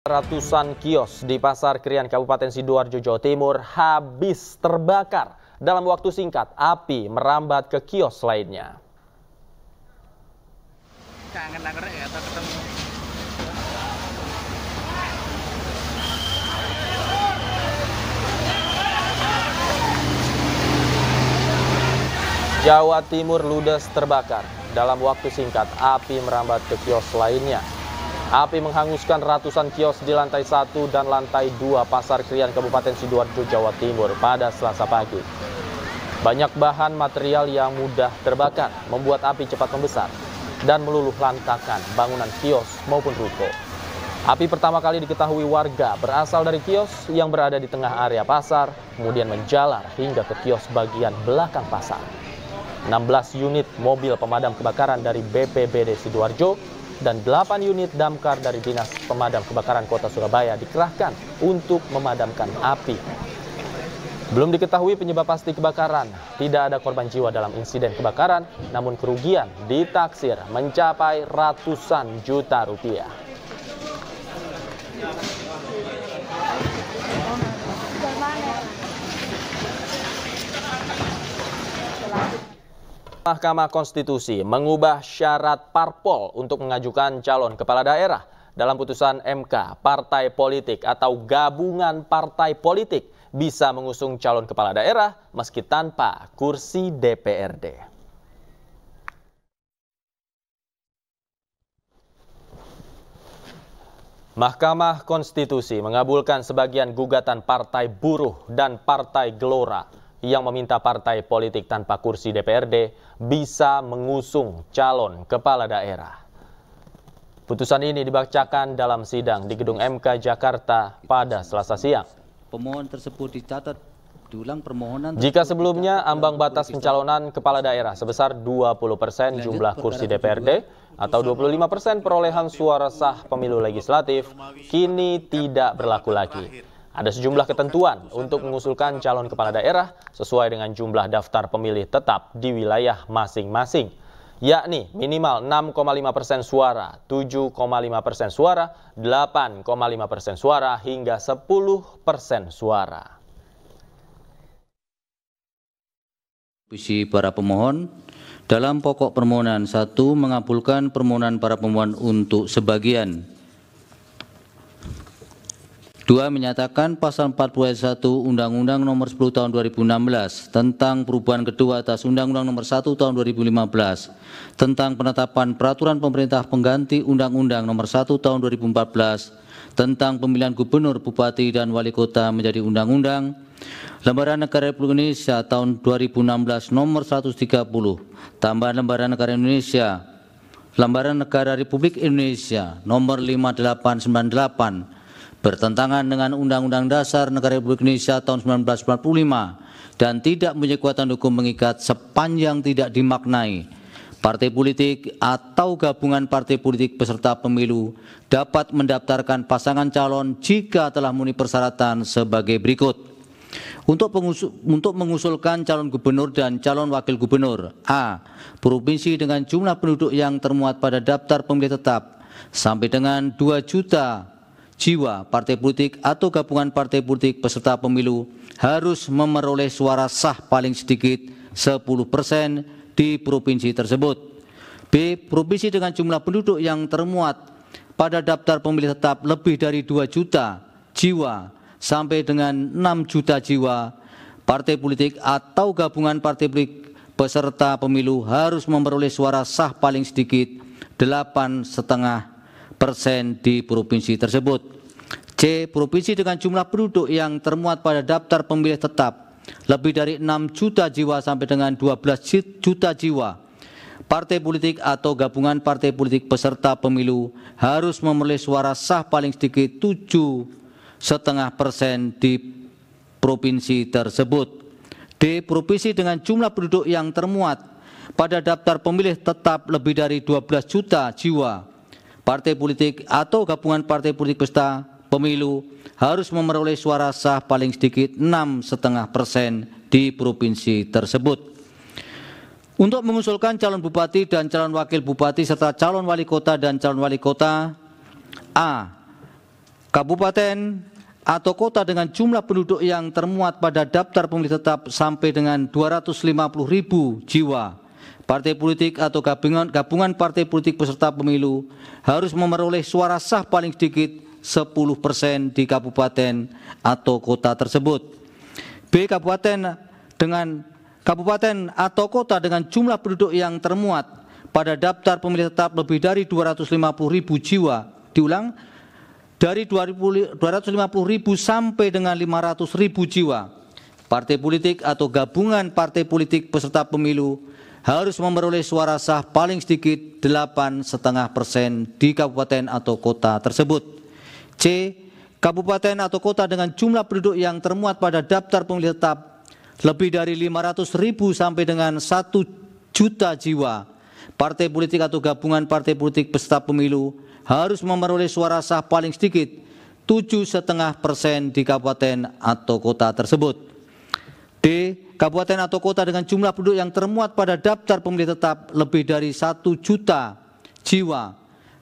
Ratusan kios di Pasar Krian Kabupaten Sidoarjo, Jawa Timur habis terbakar. Dalam waktu singkat, api merambat ke kios lainnya. Jawa Timur ludes terbakar. Dalam waktu singkat, api merambat ke kios lainnya. Api menghanguskan ratusan kios di lantai 1 dan lantai 2 Pasar Krian Kabupaten Sidoarjo, Jawa Timur pada Selasa pagi. Banyak bahan material yang mudah terbakar membuat api cepat membesar dan meluluh lantakan bangunan kios maupun ruko. Api pertama kali diketahui warga berasal dari kios yang berada di tengah area pasar, kemudian menjalar hingga ke kios bagian belakang pasar. 16 unit mobil pemadam kebakaran dari BPBD Sidoarjo dan 8 unit damkar dari Dinas Pemadam Kebakaran Kota Surabaya dikerahkan untuk memadamkan api. Belum diketahui penyebab pasti kebakaran. Tidak ada korban jiwa dalam insiden kebakaran, namun kerugian ditaksir mencapai ratusan juta rupiah. Mahkamah Konstitusi mengubah syarat parpol untuk mengajukan calon kepala daerah. Dalam putusan MK, partai politik atau gabungan partai politik bisa mengusung calon kepala daerah meski tanpa kursi DPRD. Mahkamah Konstitusi mengabulkan sebagian gugatan Partai Buruh dan Partai Gelora yang meminta partai politik tanpa kursi DPRD bisa mengusung calon kepala daerah. Putusan ini dibacakan dalam sidang di Gedung MK Jakarta pada Selasa siang. Pemohon tersebut dicatat diulang permohonan. Jika sebelumnya ambang batas pencalonan kepala daerah sebesar 20% jumlah kursi DPRD atau 25% perolehan suara sah pemilu legislatif, kini tidak berlaku lagi. Ada sejumlah ketentuan untuk mengusulkan calon kepala daerah sesuai dengan jumlah daftar pemilih tetap di wilayah masing-masing, yakni minimal 6,5% suara, 7,5% suara, 8,5% suara, hingga 10% suara. Para pemohon dalam pokok permohonan 1 mengabulkan permohonan para pemohon untuk sebagian. 2 menyatakan pasal 40 ayat 1 Undang-Undang Nomor 10 Tahun 2016 tentang perubahan kedua atas Undang-Undang Nomor 1 Tahun 2015 tentang penetapan peraturan pemerintah pengganti Undang-Undang Nomor 1 Tahun 2014 tentang pemilihan gubernur, bupati, dan wali kota menjadi Undang-Undang Lembaran Negara Republik Indonesia Tahun 2016 Nomor 130 tambahan Lembaran Negara Indonesia Lembaran Negara Republik Indonesia Nomor 5898 bertentangan dengan Undang-Undang Dasar Negara Republik Indonesia tahun 1945 dan tidak mempunyai kekuatan hukum mengikat sepanjang tidak dimaknai. Partai politik atau gabungan partai politik peserta pemilu dapat mendaftarkan pasangan calon jika telah memenuhi persyaratan sebagai berikut. Untuk mengusulkan calon gubernur dan calon wakil gubernur, A. Provinsi dengan jumlah penduduk yang termuat pada daftar pemilih tetap sampai dengan 2 juta jiwa, partai politik atau gabungan partai politik peserta pemilu harus memperoleh suara sah paling sedikit 10% di provinsi tersebut. B. Provinsi dengan jumlah penduduk yang termuat pada daftar pemilih tetap lebih dari 2 juta jiwa sampai dengan 6 juta jiwa, partai politik atau gabungan partai politik peserta pemilu harus memperoleh suara sah paling sedikit 8,5% di provinsi tersebut. C. Provinsi dengan jumlah penduduk yang termuat pada daftar pemilih tetap lebih dari 6 juta jiwa sampai dengan 12 juta jiwa, partai politik atau gabungan partai politik peserta pemilu harus memperoleh suara sah paling sedikit 7,5% di provinsi tersebut. D. Provinsi dengan jumlah penduduk yang termuat pada daftar pemilih tetap lebih dari 12 juta jiwa, partai politik atau gabungan partai politik peserta pemilu harus memperoleh suara sah paling sedikit 6,5% di provinsi tersebut. Untuk mengusulkan calon bupati dan calon wakil bupati serta calon wali kota dan calon wali kota, A. kabupaten atau kota dengan jumlah penduduk yang termuat pada daftar pemilih tetap sampai dengan 250.000 jiwa. Partai politik atau gabungan partai politik peserta pemilu harus memperoleh suara sah paling sedikit 10% di kabupaten atau kota tersebut. B. Kabupaten atau kota dengan jumlah penduduk yang termuat pada daftar pemilih tetap lebih dari 250.000 jiwa. Diulang, dari 250.000 sampai dengan 500.000 jiwa. Partai politik atau gabungan partai politik peserta pemilu harus memperoleh suara sah paling sedikit 8,5% di kabupaten atau kota tersebut. C. Kabupaten atau kota dengan jumlah penduduk yang termuat pada daftar pemilih tetap lebih dari 500.000 sampai dengan 1 juta jiwa. Partai politik atau gabungan partai politik peserta pemilu harus memperoleh suara sah paling sedikit 7,5% di kabupaten atau kota tersebut. D. Kabupaten atau kota dengan jumlah penduduk yang termuat pada daftar pemilih tetap lebih dari 1 juta jiwa.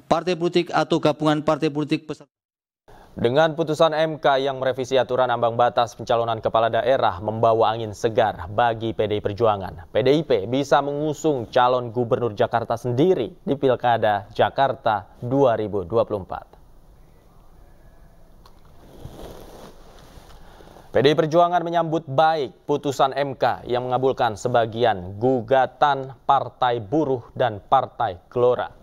Partai politik atau gabungan partai politik peserta. Dengan putusan MK yang merevisi aturan ambang batas pencalonan kepala daerah membawa angin segar bagi PDI Perjuangan. PDIP bisa mengusung calon gubernur Jakarta sendiri di Pilkada Jakarta 2024. PDI Perjuangan menyambut baik putusan MK yang mengabulkan sebagian gugatan Partai Buruh dan Partai Gelora.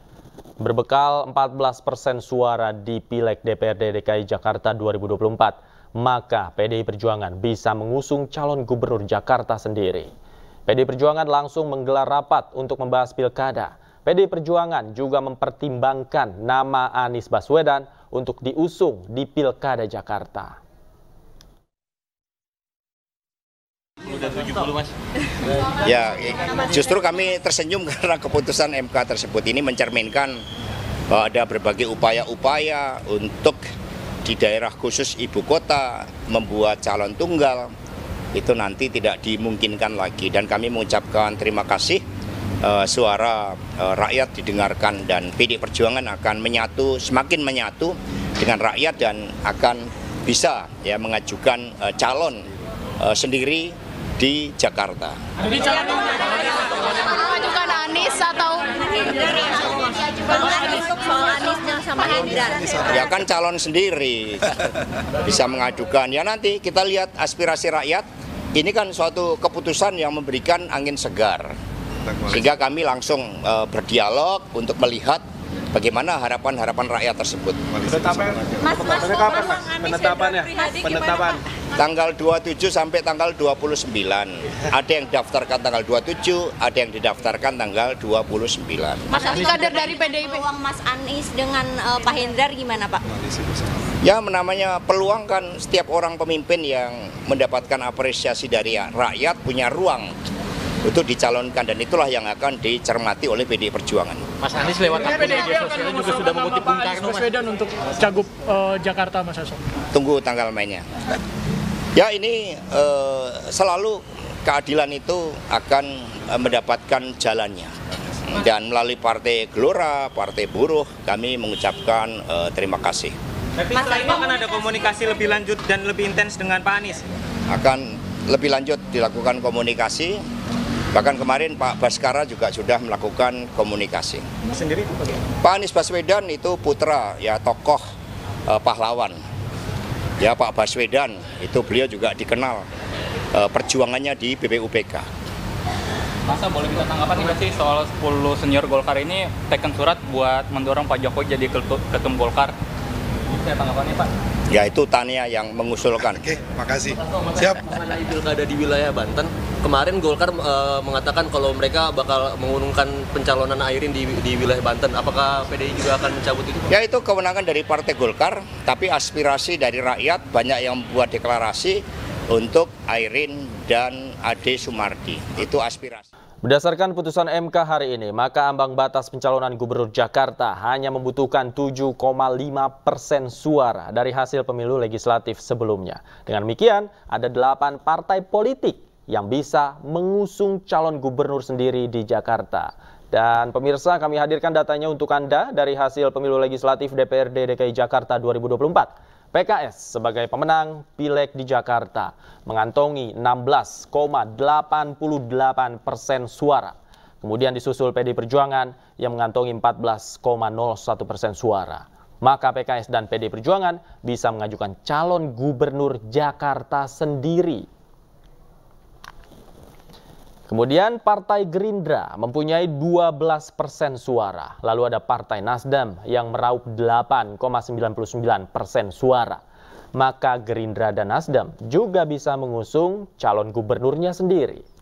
Berbekal 14% suara di Pileg DPRD DKI Jakarta 2024, maka PDI Perjuangan bisa mengusung calon gubernur Jakarta sendiri. PDI Perjuangan langsung menggelar rapat untuk membahas pilkada. PDI Perjuangan juga mempertimbangkan nama Anies Baswedan untuk diusung di Pilkada Jakarta. Udah 70, Mas. Ya, justru kami tersenyum karena keputusan MK tersebut ini mencerminkan bahwa ada berbagai upaya-upaya untuk di daerah khusus ibu kota membuat calon tunggal itu nanti tidak dimungkinkan lagi, dan kami mengucapkan terima kasih suara rakyat didengarkan dan PDI Perjuangan akan semakin menyatu dengan rakyat dan akan bisa ya mengajukan calon sendiri di Jakarta. Mengajukan Anies atau ya kan calon sendiri bisa mengajukan. Ya nanti kita lihat aspirasi rakyat. Ini kan suatu keputusan yang memberikan angin segar. Sehingga kami langsung berdialog untuk melihat bagaimana harapan-harapan rakyat tersebut. Penetapan Tanggal 27 sampai tanggal 29. Ada yang daftarkan tanggal 27, ada yang didaftarkan tanggal 29. Mas Anies kader dari PDIP. Peluang Mas Anies dengan Pak Hendrar gimana, Pak? Ya, namanya peluang kan setiap orang pemimpin yang mendapatkan apresiasi dari rakyat punya ruang untuk dicalonkan, dan itulah yang akan dicermati oleh PDI Perjuangan. Mas Anies lewat media sosialnya juga sudah mengutip Bung Karno, Mas. Baswedan untuk Cagup Jakarta, Mas Hasso. Tunggu tanggal mainnya. Ya, ini selalu keadilan itu akan mendapatkan jalannya. Dan melalui Partai Gelora, Partai Buruh, kami mengucapkan terima kasih. Tapi setelah itu akan ada komunikasi lebih lanjut dan lebih intens dengan Pak Anies? Akan lebih lanjut dilakukan komunikasi. Bahkan kemarin Pak Baskara juga sudah melakukan komunikasi. Sendiri itu Pak Anies Baswedan itu putra, ya tokoh pahlawan. Ya, Pak Baswedan itu beliau juga dikenal perjuangannya di BPUPK. Masa boleh minta tanggapan nih sih soal 10 senior Golkar ini teken surat buat mendorong Pak Jokowi jadi ketum Golkar. Saya tanggapannya, Pak. Ya, itu Tania yang mengusulkan. Oke, makasih. Siap. Mengenai pilkada di wilayah Banten, kemarin Golkar mengatakan kalau mereka bakal mengumumkan pencalonan Airin di wilayah Banten. Apakah PDI juga akan mencabut itu? Ya, itu kewenangan dari Partai Golkar, tapi aspirasi dari rakyat banyak yang membuat deklarasi untuk Airin dan Ade Sumardi. Itu aspirasi. Berdasarkan putusan MK hari ini, maka ambang batas pencalonan Gubernur Jakarta hanya membutuhkan 7,5% suara dari hasil pemilu legislatif sebelumnya. Dengan demikian, ada 8 partai politik yang bisa mengusung calon gubernur sendiri di Jakarta. Dan pemirsa, kami hadirkan datanya untuk Anda dari hasil pemilu legislatif DPRD DKI Jakarta 2024. PKS sebagai pemenang Pileg di Jakarta mengantongi 16,88% suara. Kemudian disusul PDI Perjuangan yang mengantongi 14,01% suara. Maka PKS dan PDI Perjuangan bisa mengajukan calon gubernur Jakarta sendiri. Kemudian Partai Gerindra mempunyai 12% suara. Lalu ada Partai Nasdem yang meraup 8,99% suara. Maka Gerindra dan Nasdem juga bisa mengusung calon gubernurnya sendiri.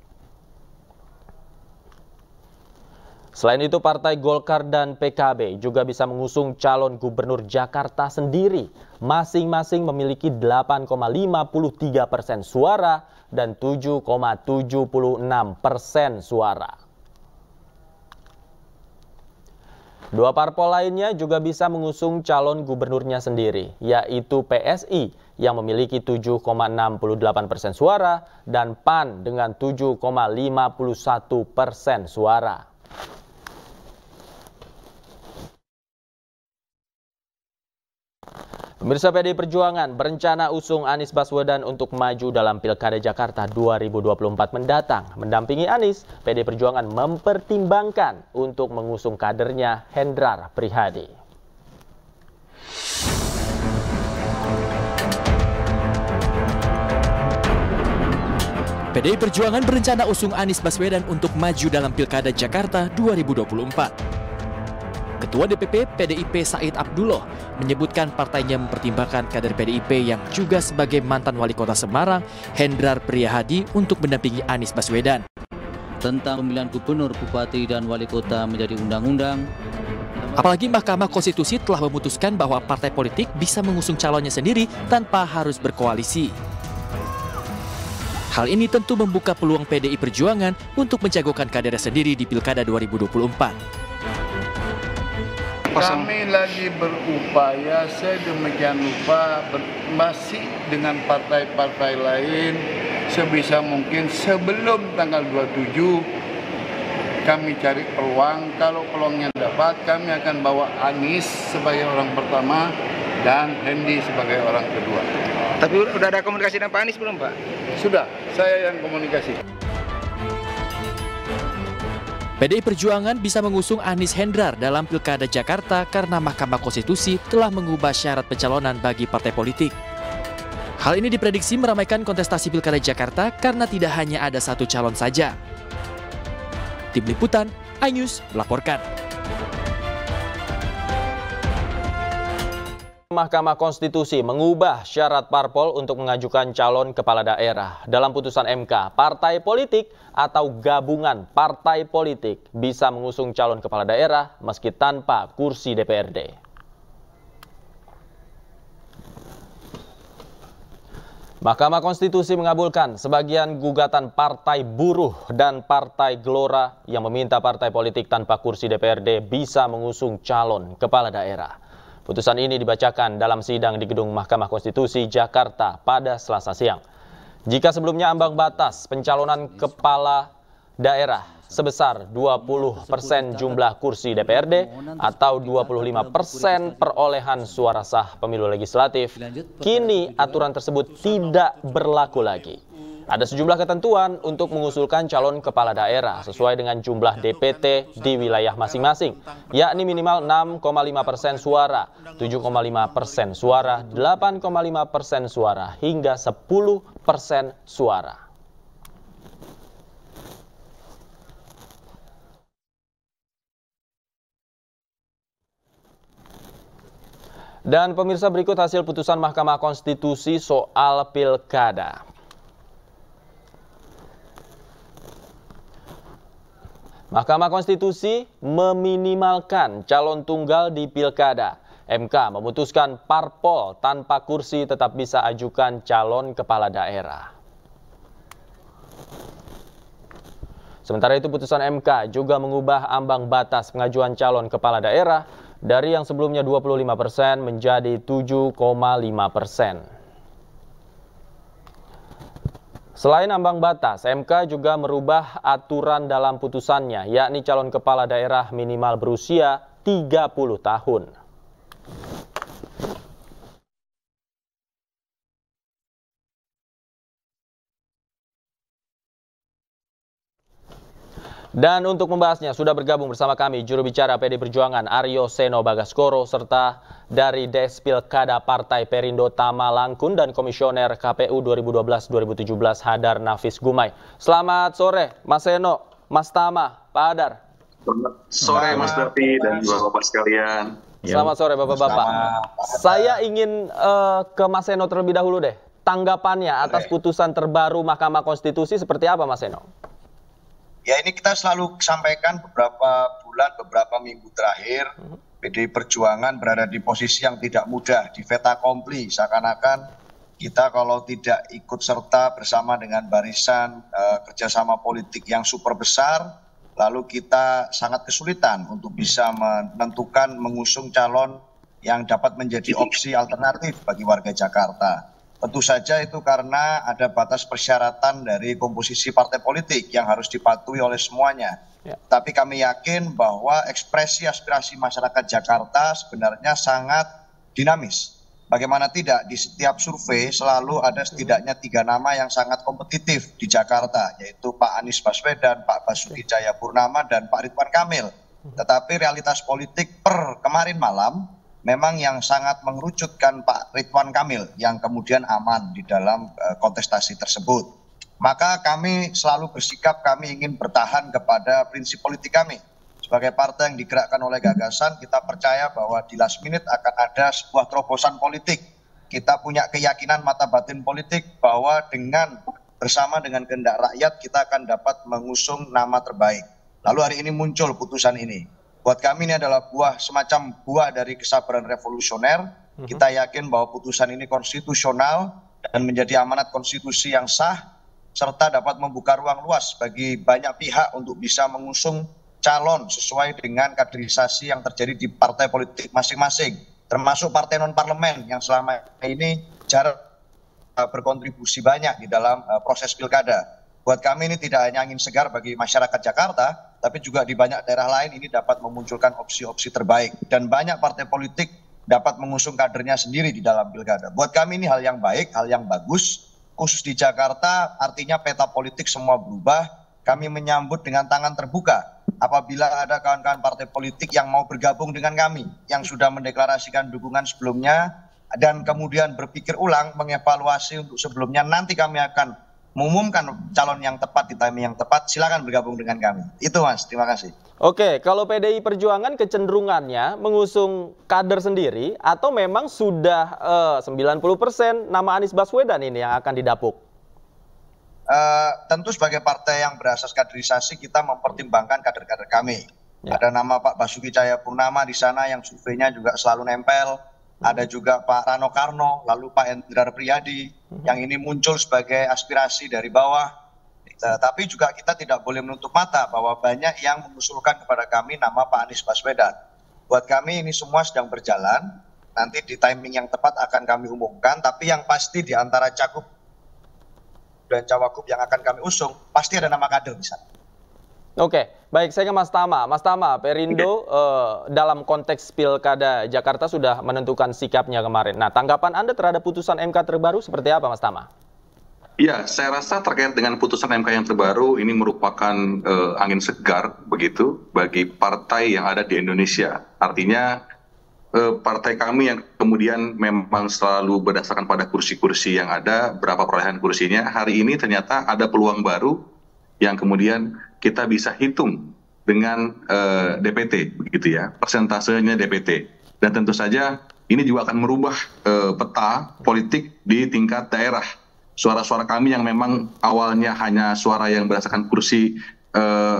Selain itu, Partai Golkar dan PKB juga bisa mengusung calon gubernur Jakarta sendiri. Masing-masing memiliki 8,53% suara dan 7,76% suara. Dua parpol lainnya juga bisa mengusung calon gubernurnya sendiri, yaitu PSI yang memiliki 7,68% suara dan PAN dengan 7,51% suara. Pemirsa, PDI Perjuangan berencana usung Anies Baswedan untuk maju dalam Pilkada Jakarta 2024 mendatang. Mendampingi Anies, PDI Perjuangan mempertimbangkan untuk mengusung kadernya Hendrar Prihadi. PDI Perjuangan berencana usung Anies Baswedan untuk maju dalam Pilkada Jakarta 2024. Ketua DPP PDIP Said Abdullah menyebutkan partainya mempertimbangkan kader PDIP yang juga sebagai mantan wali kota Semarang, Hendrar Prihadi, untuk mendampingi Anies Baswedan. Tentang pemilihan gubernur, bupati, dan wali kota menjadi undang-undang. Apalagi Mahkamah Konstitusi telah memutuskan bahwa partai politik bisa mengusung calonnya sendiri tanpa harus berkoalisi. Hal ini tentu membuka peluang PDI Perjuangan untuk menjagokan kadernya sendiri di Pilkada 2024. Kami lagi berupaya sedemikian rupa masih dengan partai-partai lain sebisa mungkin sebelum tanggal 27 kami cari peluang. Kalau peluangnya dapat, kami akan bawa Anies sebagai orang pertama dan Hendi sebagai orang kedua. Tapi udah ada komunikasi dengan Pak Anies belum, Pak? Sudah, saya yang komunikasi. PDI Perjuangan bisa mengusung Anies Hendrar dalam Pilkada Jakarta karena Mahkamah Konstitusi telah mengubah syarat pencalonan bagi partai politik. Hal ini diprediksi meramaikan kontestasi Pilkada Jakarta karena tidak hanya ada satu calon saja. Tim Liputan, iNews melaporkan. Mahkamah Konstitusi mengubah syarat parpol untuk mengajukan calon kepala daerah. Dalam putusan MK, partai politik atau gabungan partai politik bisa mengusung calon kepala daerah meski tanpa kursi DPRD. Mahkamah Konstitusi mengabulkan sebagian gugatan Partai Buruh dan Partai Gelora yang meminta partai politik tanpa kursi DPRD bisa mengusung calon kepala daerah. Putusan ini dibacakan dalam sidang di Gedung Mahkamah Konstitusi Jakarta pada Selasa siang. Jika sebelumnya ambang batas pencalonan kepala daerah sebesar 20% jumlah kursi DPRD atau 25% perolehan suara sah pemilu legislatif, kini aturan tersebut tidak berlaku lagi. Ada sejumlah ketentuan untuk mengusulkan calon kepala daerah sesuai dengan jumlah DPT di wilayah masing-masing, yakni minimal 6,5% suara, 7,5% suara, 8,5% suara, hingga 10% suara. Dan pemirsa, berikut hasil putusan Mahkamah Konstitusi soal Pilkada. Mahkamah Konstitusi meminimalkan calon tunggal di Pilkada. MK memutuskan parpol tanpa kursi tetap bisa ajukan calon kepala daerah. Sementara itu, putusan MK juga mengubah ambang batas pengajuan calon kepala daerah dari yang sebelumnya 25% menjadi 7,5%. Selain ambang batas, MK juga merubah aturan dalam putusannya, yakni calon kepala daerah minimal berusia 30 tahun. Dan untuk membahasnya sudah bergabung bersama kami juru bicara PD Perjuangan Aryo Seno Bagaskoro serta dari Des Pilkada Partai Perindo Tama Langkun dan Komisioner KPU 2012-2017 Hadar Nafis Gumai. Selamat sore Mas Seno, Mas Tama, Pak Hadar. Selamat sore Mas Davi dan Bapak sekalian. Selamat sore Bapak-Bapak. Saya ingin ke Mas Seno terlebih dahulu deh. Tanggapannya atas putusan terbaru Mahkamah Konstitusi seperti apa Mas Seno? Ya, ini kita selalu sampaikan beberapa bulan, beberapa minggu terakhir, PDI Perjuangan berada di posisi yang tidak mudah, di fait accompli, seakan-akan kita kalau tidak ikut serta bersama dengan barisan kerjasama politik yang super besar, lalu kita sangat kesulitan untuk bisa menentukan mengusung calon yang dapat menjadi opsi alternatif bagi warga Jakarta. Tentu saja itu karena ada batas persyaratan dari komposisi partai politik yang harus dipatuhi oleh semuanya. Ya. Tapi kami yakin bahwa ekspresi aspirasi masyarakat Jakarta sebenarnya sangat dinamis. Bagaimana tidak, di setiap survei selalu ada setidaknya 3 nama yang sangat kompetitif di Jakarta, yaitu Pak Anies Baswedan, Pak Basuki Cahayapurnama, dan Pak Ridwan Kamil. Tetapi realitas politik per kemarin malam memang yang sangat mengerucutkan Pak Ridwan Kamil yang kemudian aman di dalam kontestasi tersebut. Maka kami selalu bersikap kami ingin bertahan kepada prinsip politik kami. Sebagai partai yang digerakkan oleh gagasan, kita percaya bahwa di last minute akan ada sebuah terobosan politik. Kita punya keyakinan mata batin politik bahwa dengan bersama dengan kehendak rakyat kita akan dapat mengusung nama terbaik. Lalu hari ini muncul putusan ini. Buat kami ini adalah semacam buah dari kesabaran revolusioner. Kita yakin bahwa putusan ini konstitusional dan menjadi amanat konstitusi yang sah, serta dapat membuka ruang luas bagi banyak pihak untuk bisa mengusung calon sesuai dengan kaderisasi yang terjadi di partai politik masing-masing, termasuk partai non-parlemen yang selama ini jarang berkontribusi banyak di dalam proses pilkada. Buat kami ini tidak hanya angin segar bagi masyarakat Jakarta, tapi juga di banyak daerah lain ini dapat memunculkan opsi-opsi terbaik. Dan banyak partai politik dapat mengusung kadernya sendiri di dalam pilkada. Buat kami ini hal yang baik, hal yang bagus. Khusus di Jakarta artinya peta politik semua berubah. Kami menyambut dengan tangan terbuka apabila ada kawan-kawan partai politik yang mau bergabung dengan kami, yang sudah mendeklarasikan dukungan sebelumnya, dan kemudian berpikir ulang, mengevaluasi untuk sebelumnya, nanti kami akan mengumumkan calon yang tepat di timing yang tepat. Silakan bergabung dengan kami. Itu Mas, terima kasih. Oke, kalau PDI Perjuangan kecenderungannya mengusung kader sendiri atau memang sudah 90% nama Anies Baswedan ini yang akan didapuk? Tentu sebagai partai yang berasas kaderisasi kita mempertimbangkan kader-kader kami. Ya. Ada nama Pak Basuki Cahayapurnama di sana yang surveinya juga selalu nempel. Ada juga Pak Rano Karno, lalu Pak Hendrar Priyadi, yang ini muncul sebagai aspirasi dari bawah. Tapi juga kita tidak boleh menutup mata bahwa banyak yang mengusulkan kepada kami nama Pak Anies Baswedan. Buat kami ini semua sedang berjalan, nanti di timing yang tepat akan kami umumkan, tapi yang pasti di antara cakup dan cawagup yang akan kami usung, pasti ada nama kader di sana. Oke, baik, saya ke Mas Tama. Mas Tama, Perindo dalam konteks Pilkada Jakarta sudah menentukan sikapnya kemarin. Nah, tanggapan Anda terhadap putusan MK terbaru seperti apa, Mas Tama? Ya, saya rasa terkait dengan putusan MK yang terbaru ini merupakan angin segar begitu bagi partai yang ada di Indonesia. Artinya partai kami yang kemudian memang selalu berdasarkan pada kursi-kursi yang ada, berapa perolehan kursinya, hari ini ternyata ada peluang baru yang kemudian kita bisa hitung dengan DPT, begitu ya, persentasenya DPT. Dan tentu saja ini juga akan merubah peta politik di tingkat daerah. Suara-suara kami yang memang awalnya hanya suara yang berdasarkan kursi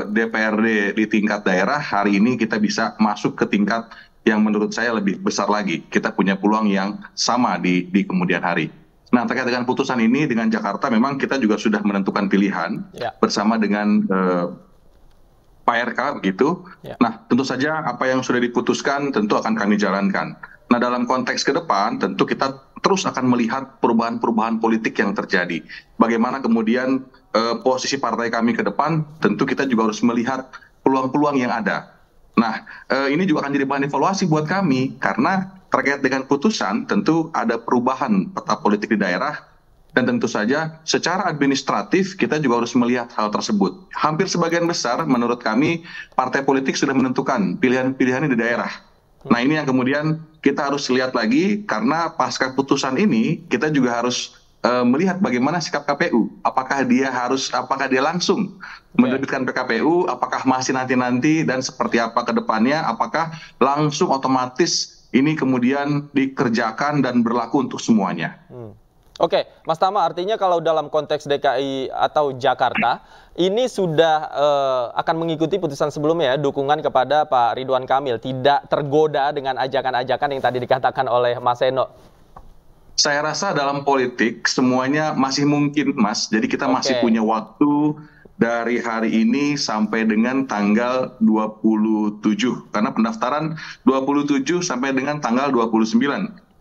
DPRD di tingkat daerah, hari ini kita bisa masuk ke tingkat yang menurut saya lebih besar lagi. Kita punya peluang yang sama di kemudian hari. Nah, terkait dengan putusan ini dengan Jakarta memang kita juga sudah menentukan pilihan bersama dengan Pak RK begitu. Nah, tentu saja apa yang sudah diputuskan tentu akan kami jalankan. Nah, dalam konteks ke depan tentu kita terus akan melihat perubahan-perubahan politik yang terjadi. Bagaimana kemudian posisi partai kami ke depan, tentu kita juga harus melihat peluang-peluang yang ada. Nah, ini juga akan jadi bahan evaluasi buat kami karena terkait dengan putusan tentu ada perubahan peta politik di daerah Dan tentu saja secara administratif kita juga harus melihat hal tersebut. Hampir sebagian besar menurut kami partai politik sudah menentukan pilihan-pilihannya di daerah. Nah ini yang kemudian kita harus lihat lagi, karena pasca putusan ini kita juga harus melihat bagaimana sikap KPU. Apakah dia langsung menerbitkan PKPU, apakah masih nanti-nanti, dan seperti apa ke depannya, apakah langsung otomatis ini kemudian dikerjakan dan berlaku untuk semuanya. Oke, Mas Tama, artinya kalau dalam konteks DKI atau Jakarta, ini sudah akan mengikuti putusan sebelumnya ya, dukungan kepada Pak Ridwan Kamil, tidak tergoda dengan ajakan-ajakan yang tadi dikatakan oleh Mas Seno. Saya rasa dalam politik semuanya masih mungkin, Mas. Jadi kita masih punya waktu dari hari ini sampai dengan tanggal 27. Karena pendaftaran 27 sampai dengan tanggal 29.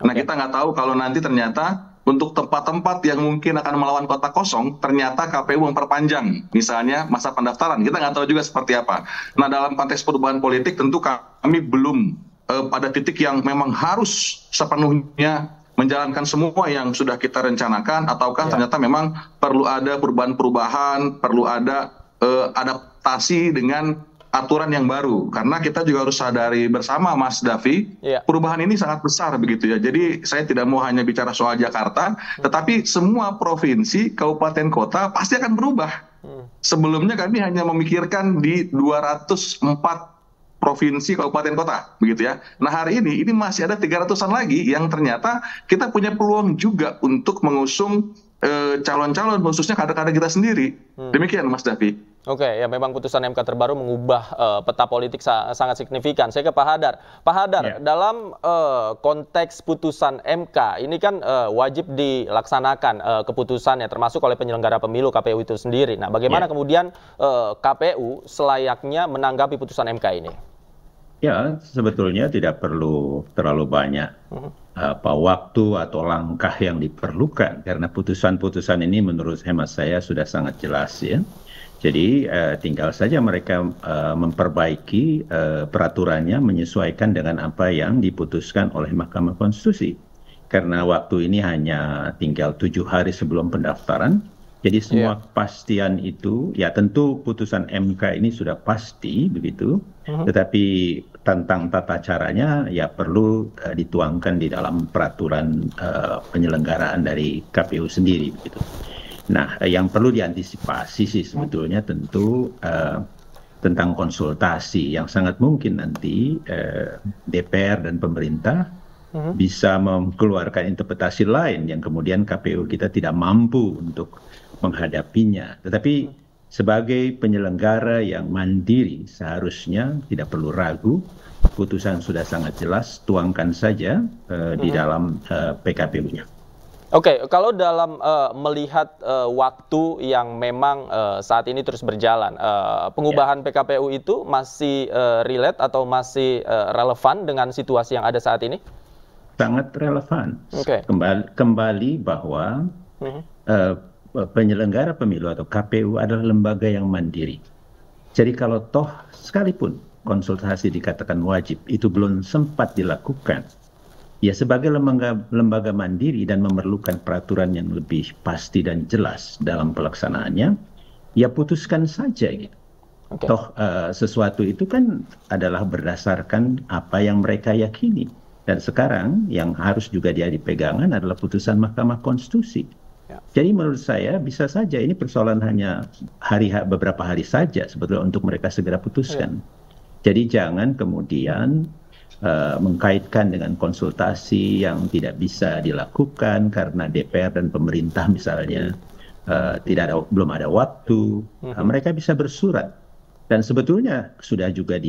Nah kita nggak tahu kalau nanti ternyata untuk tempat-tempat yang mungkin akan melawan kota kosong, ternyata KPU memperpanjang, misalnya masa pendaftaran. Kita nggak tahu juga seperti apa. Nah, dalam konteks perubahan politik, tentu kami belum pada titik yang memang harus sepenuhnya menjalankan semua yang sudah kita rencanakan, ataukah ternyata memang perlu ada perubahan-perubahan, perlu ada adaptasi dengan aturan yang baru. Karena kita juga harus sadari bersama, Mas Davi, perubahan ini sangat besar begitu ya. Jadi saya tidak mau hanya bicara soal Jakarta, tetapi semua provinsi, kabupaten, kota pasti akan berubah. Sebelumnya kami hanya memikirkan di 204 provinsi, kabupaten, kota, begitu ya. Nah hari ini masih ada 300-an lagi yang ternyata kita punya peluang juga untuk mengusung calon-calon, khususnya kader-kader kita sendiri. Demikian, Mas Davi. Oke, ya memang putusan MK terbaru mengubah peta politik sangat signifikan. Saya ke Pak Hadar. Pak Hadar, dalam konteks putusan MK, ini kan wajib dilaksanakan keputusannya, termasuk oleh penyelenggara pemilu KPU itu sendiri. Nah, bagaimana kemudian KPU selayaknya menanggapi putusan MK ini? Ya, sebetulnya tidak perlu terlalu banyak waktu atau langkah yang diperlukan, karena putusan-putusan ini menurut hemat saya sudah sangat jelas ya. Jadi tinggal saja mereka memperbaiki peraturannya menyesuaikan dengan apa yang diputuskan oleh Mahkamah Konstitusi. Karena waktu ini hanya tinggal 7 hari sebelum pendaftaran. Jadi semua kepastian itu, ya tentu putusan MK ini sudah pasti begitu. Tetapi tentang tata caranya ya perlu dituangkan di dalam peraturan penyelenggaraan dari KPU sendiri begitu. Nah, yang perlu diantisipasi sih sebetulnya tentu tentang konsultasi yang sangat mungkin nanti DPR dan pemerintah bisa mengeluarkan interpretasi lain yang kemudian KPU kita tidak mampu untuk menghadapinya. Tetapi sebagai penyelenggara yang mandiri seharusnya tidak perlu ragu, putusan sudah sangat jelas, tuangkan saja di dalam PKPU-nya. Oke, kalau dalam melihat waktu yang memang saat ini terus berjalan, pengubahan PKPU itu masih relate atau masih relevan dengan situasi yang ada saat ini? Sangat relevan. Kembali bahwa penyelenggara pemilu atau KPU adalah lembaga yang mandiri. Jadi kalau toh sekalipun konsultasi dikatakan wajib, itu belum sempat dilakukan, ya sebagai lembaga mandiri dan memerlukan peraturan yang lebih pasti dan jelas dalam pelaksanaannya, ya putuskan saja gitu. Toh sesuatu itu kan adalah berdasarkan apa yang mereka yakini. Dan sekarang yang harus juga jadi pegangan adalah putusan Mahkamah Konstitusi. Jadi menurut saya bisa saja ini persoalan hanya beberapa hari saja sebetulnya untuk mereka segera putuskan. Jadi jangan kemudian mengkaitkan dengan konsultasi yang tidak bisa dilakukan karena DPR dan pemerintah misalnya belum ada waktu. Mereka bisa bersurat dan sebetulnya sudah juga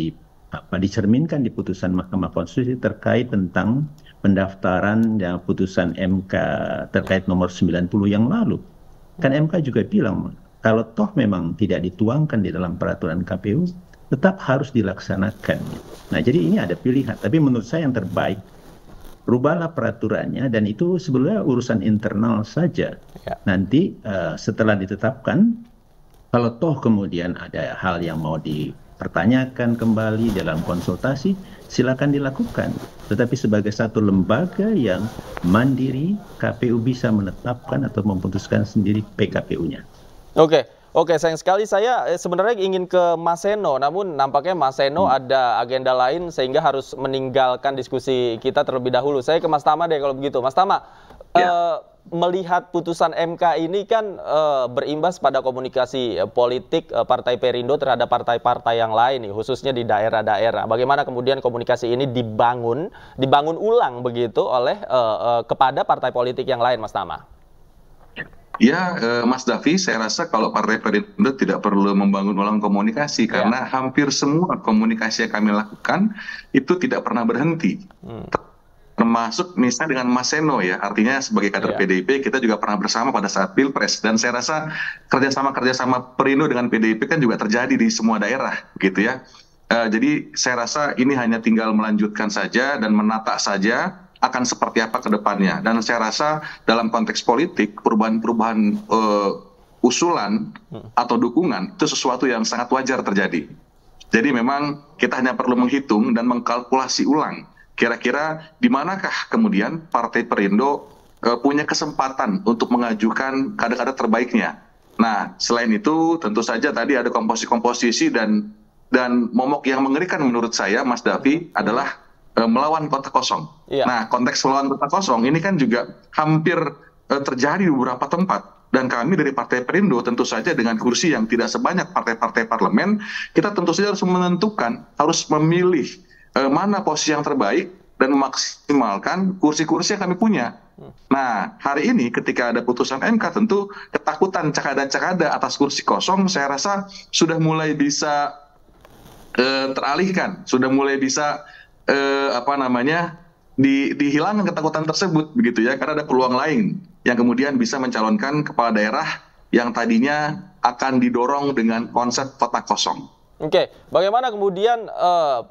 dicerminkan di putusan Mahkamah Konstitusi terkait tentang pendaftaran dan putusan MK terkait nomor 90 yang lalu. Kan MK juga bilang kalau toh memang tidak dituangkan di dalam peraturan KPU tetap harus dilaksanakan. Nah, jadi ini ada pilihan, tapi menurut saya yang terbaik rubahlah peraturannya, dan itu sebenarnya urusan internal saja. Nanti setelah ditetapkan, kalau toh kemudian ada hal yang mau pertanyakan kembali dalam konsultasi, silakan dilakukan. Tetapi sebagai satu lembaga yang mandiri, KPU bisa menetapkan atau memutuskan sendiri PKPU-nya. Oke, sayang sekali saya sebenarnya ingin ke Mas Seno, namun nampaknya Mas Seno ada agenda lain sehingga harus meninggalkan diskusi kita terlebih dahulu. Saya ke Mas Tama deh kalau begitu. Mas Tama, melihat putusan MK ini kan berimbas pada komunikasi politik Partai Perindo terhadap partai-partai yang lain, nih, khususnya di daerah-daerah. Bagaimana kemudian komunikasi ini dibangun ulang begitu oleh kepada partai politik yang lain, Mas Tama? Ya, Mas Davi, saya rasa kalau Partai Perindo tidak perlu membangun ulang komunikasi karena hampir semua komunikasi yang kami lakukan itu tidak pernah berhenti. Termasuk misalnya dengan Mas Seno ya, artinya sebagai kader PDIP kita juga pernah bersama pada saat Pilpres, dan saya rasa kerjasama Perindo dengan PDIP kan juga terjadi di semua daerah, gitu ya. Jadi saya rasa ini hanya tinggal melanjutkan saja dan menata saja akan seperti apa ke depannya. Dan saya rasa dalam konteks politik, perubahan-perubahan usulan atau dukungan itu sesuatu yang sangat wajar terjadi. Jadi memang kita hanya perlu menghitung dan mengkalkulasi ulang kira-kira di manakah kemudian Partai Perindo punya kesempatan untuk mengajukan kader-kader terbaiknya. Nah, selain itu tentu saja tadi ada komposisi dan momok yang mengerikan menurut saya, Mas Davi, adalah melawan kota kosong. Nah, konteks melawan kota kosong ini kan juga hampir terjadi di beberapa tempat. Dan kami dari Partai Perindo tentu saja dengan kursi yang tidak sebanyak partai-partai parlemen, kita tentu saja harus menentukan, harus memilih mana posisi yang terbaik dan memaksimalkan kursi-kursi yang kami punya. Nah, hari ini ketika ada putusan MK, tentu ketakutan cakada-cakada atas kursi kosong saya rasa sudah mulai bisa teralihkan, sudah mulai bisa dihilangkan ketakutan tersebut, begitu ya, karena ada peluang lain yang kemudian bisa mencalonkan kepala daerah yang tadinya akan didorong dengan konsep kota kosong. Oke, bagaimana kemudian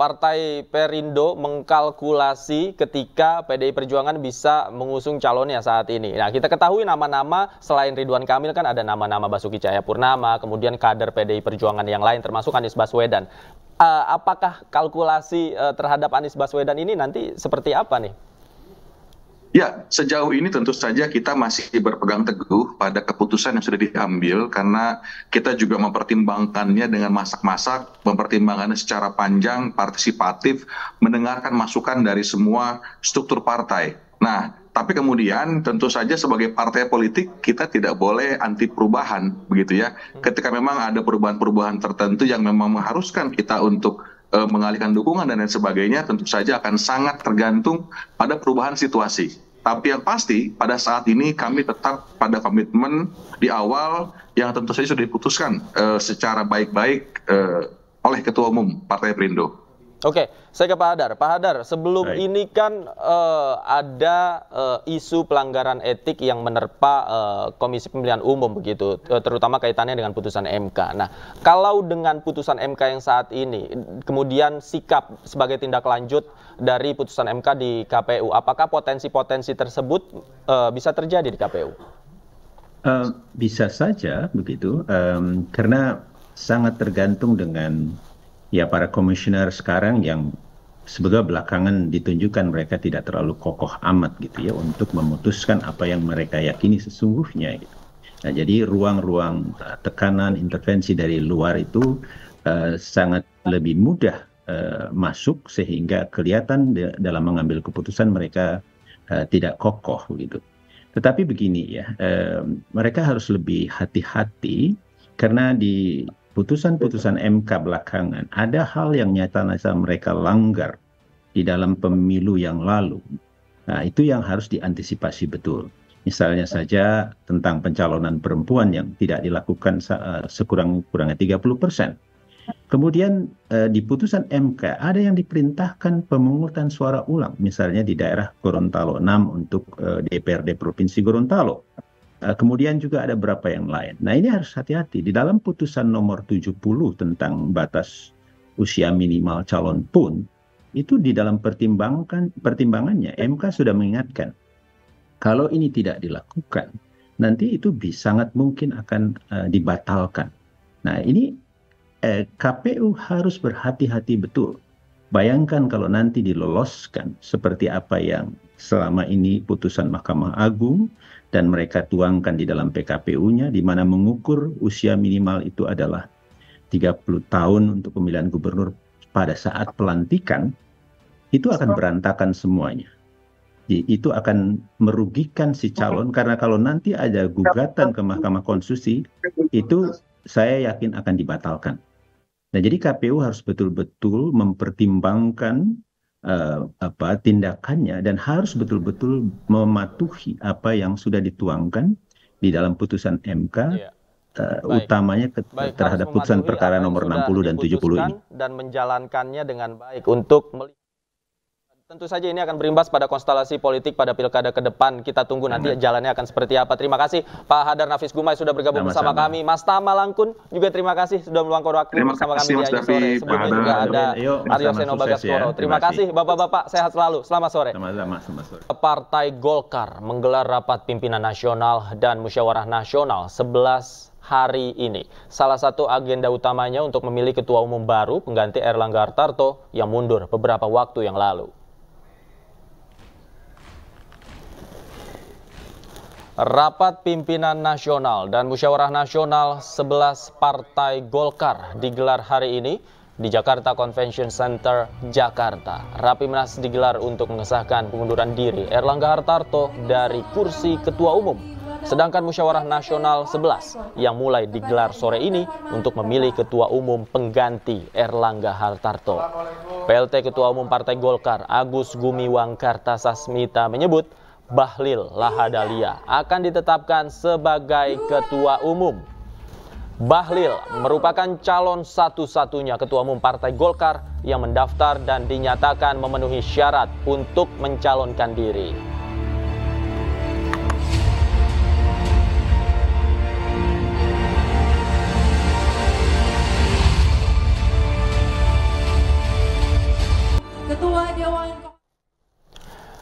Partai Perindo mengkalkulasi ketika PDI Perjuangan bisa mengusung calonnya saat ini? Nah, kita ketahui nama-nama selain Ridwan Kamil kan ada nama-nama Basuki Cahayapurnama, kemudian kader PDI Perjuangan yang lain termasuk Anies Baswedan. Apakah kalkulasi terhadap Anies Baswedan ini nanti seperti apa nih? Ya, sejauh ini tentu saja kita masih berpegang teguh pada keputusan yang sudah diambil karena kita juga mempertimbangkannya dengan masak-masak, mempertimbangkannya secara panjang, partisipatif, mendengarkan masukan dari semua struktur partai. Nah, tapi kemudian tentu saja sebagai partai politik kita tidak boleh anti perubahan, begitu ya. Ketika memang ada perubahan-perubahan tertentu yang memang mengharuskan kita untuk mengalihkan dukungan dan lain sebagainya, tentu saja akan sangat tergantung pada perubahan situasi. Tapi yang pasti pada saat ini kami tetap pada komitmen di awal yang tentu saja sudah diputuskan secara baik-baik oleh Ketua Umum Partai Perindo. Oke, saya ke Pak Hadar. Pak Hadar, sebelum ini kan ada isu pelanggaran etik yang menerpa Komisi Pemilihan Umum begitu, terutama kaitannya dengan putusan MK. Nah, kalau dengan putusan MK yang saat ini, kemudian sikap sebagai tindak lanjut dari putusan MK di KPU, apakah potensi-potensi tersebut bisa terjadi di KPU? Bisa saja begitu, karena sangat tergantung dengan ya para komisioner sekarang yang sebagai belakangan ditunjukkan mereka tidak terlalu kokoh amat gitu ya untuk memutuskan apa yang mereka yakini sesungguhnya gitu. Nah, jadi ruang-ruang tekanan intervensi dari luar itu sangat lebih mudah masuk sehingga kelihatan dalam mengambil keputusan mereka tidak kokoh gitu. Tetapi begini ya, mereka harus lebih hati-hati karena di putusan-putusan MK belakangan ada hal yang nyata-nyata mereka langgar di dalam pemilu yang lalu. Nah, itu yang harus diantisipasi betul. Misalnya saja tentang pencalonan perempuan yang tidak dilakukan sekurang-kurangnya 30%. Kemudian di putusan MK ada yang diperintahkan pemungutan suara ulang, misalnya di daerah Gorontalo 6 untuk DPRD Provinsi Gorontalo. Kemudian juga ada beberapa yang lain. Nah, ini harus hati-hati. Di dalam putusan nomor 70 tentang batas usia minimal calon pun, itu di dalam pertimbangannya MK sudah mengingatkan, kalau ini tidak dilakukan, nanti itu sangat mungkin akan dibatalkan. Nah, ini KPU harus berhati-hati betul. Bayangkan kalau nanti diloloskan seperti apa yang selama ini putusan Mahkamah Agung dan mereka tuangkan di dalam PKPU-nya, di mana mengukur usia minimal itu adalah 30 tahun untuk pemilihan gubernur pada saat pelantikan, itu akan berantakan semuanya. Itu akan merugikan si calon, karena kalau nanti ada gugatan ke Mahkamah Konstitusi, itu saya yakin akan dibatalkan. Nah, jadi KPU harus betul-betul mempertimbangkan tindakannya dan harus betul-betul mematuhi apa yang sudah dituangkan di dalam putusan MK, utamanya terhadap putusan perkara nomor 60 dan 70 ini. Dan menjalankannya dengan baik untuk tentu saja ini akan berimbas pada konstelasi politik pada pilkada ke depan. Kita tunggu nanti jalannya akan seperti apa. Terima kasih Pak Hadar Nafis Gumai sudah bergabung bersama kami. Mas Tama Langkun juga terima kasih sudah meluangkan waktu bersama kami di Ayu Sore. Sebelumnya juga ada Aryo Seno Bagaskoro. Terima kasih Bapak-bapak, sehat selalu. Selamat sore. Selamat sore. Partai Golkar menggelar rapat pimpinan nasional dan musyawarah nasional 11 hari ini. Salah satu agenda utamanya untuk memilih ketua umum baru pengganti Erlangga Hartarto yang mundur beberapa waktu yang lalu. Rapat pimpinan nasional dan musyawarah nasional 11 Partai Golkar digelar hari ini di Jakarta Convention Center, Jakarta. Rapimnas digelar untuk mengesahkan pengunduran diri Erlangga Hartarto dari kursi ketua umum. Sedangkan musyawarah nasional 11 yang mulai digelar sore ini untuk memilih ketua umum pengganti Erlangga Hartarto. PLT Ketua Umum Partai Golkar Agus Gumiwang Kartasasmita menyebut Bahlil Lahadalia akan ditetapkan sebagai ketua umum. Bahlil merupakan calon satu-satunya ketua umum Partai Golkar yang mendaftar dan dinyatakan memenuhi syarat untuk mencalonkan diri. Ketua Dewan.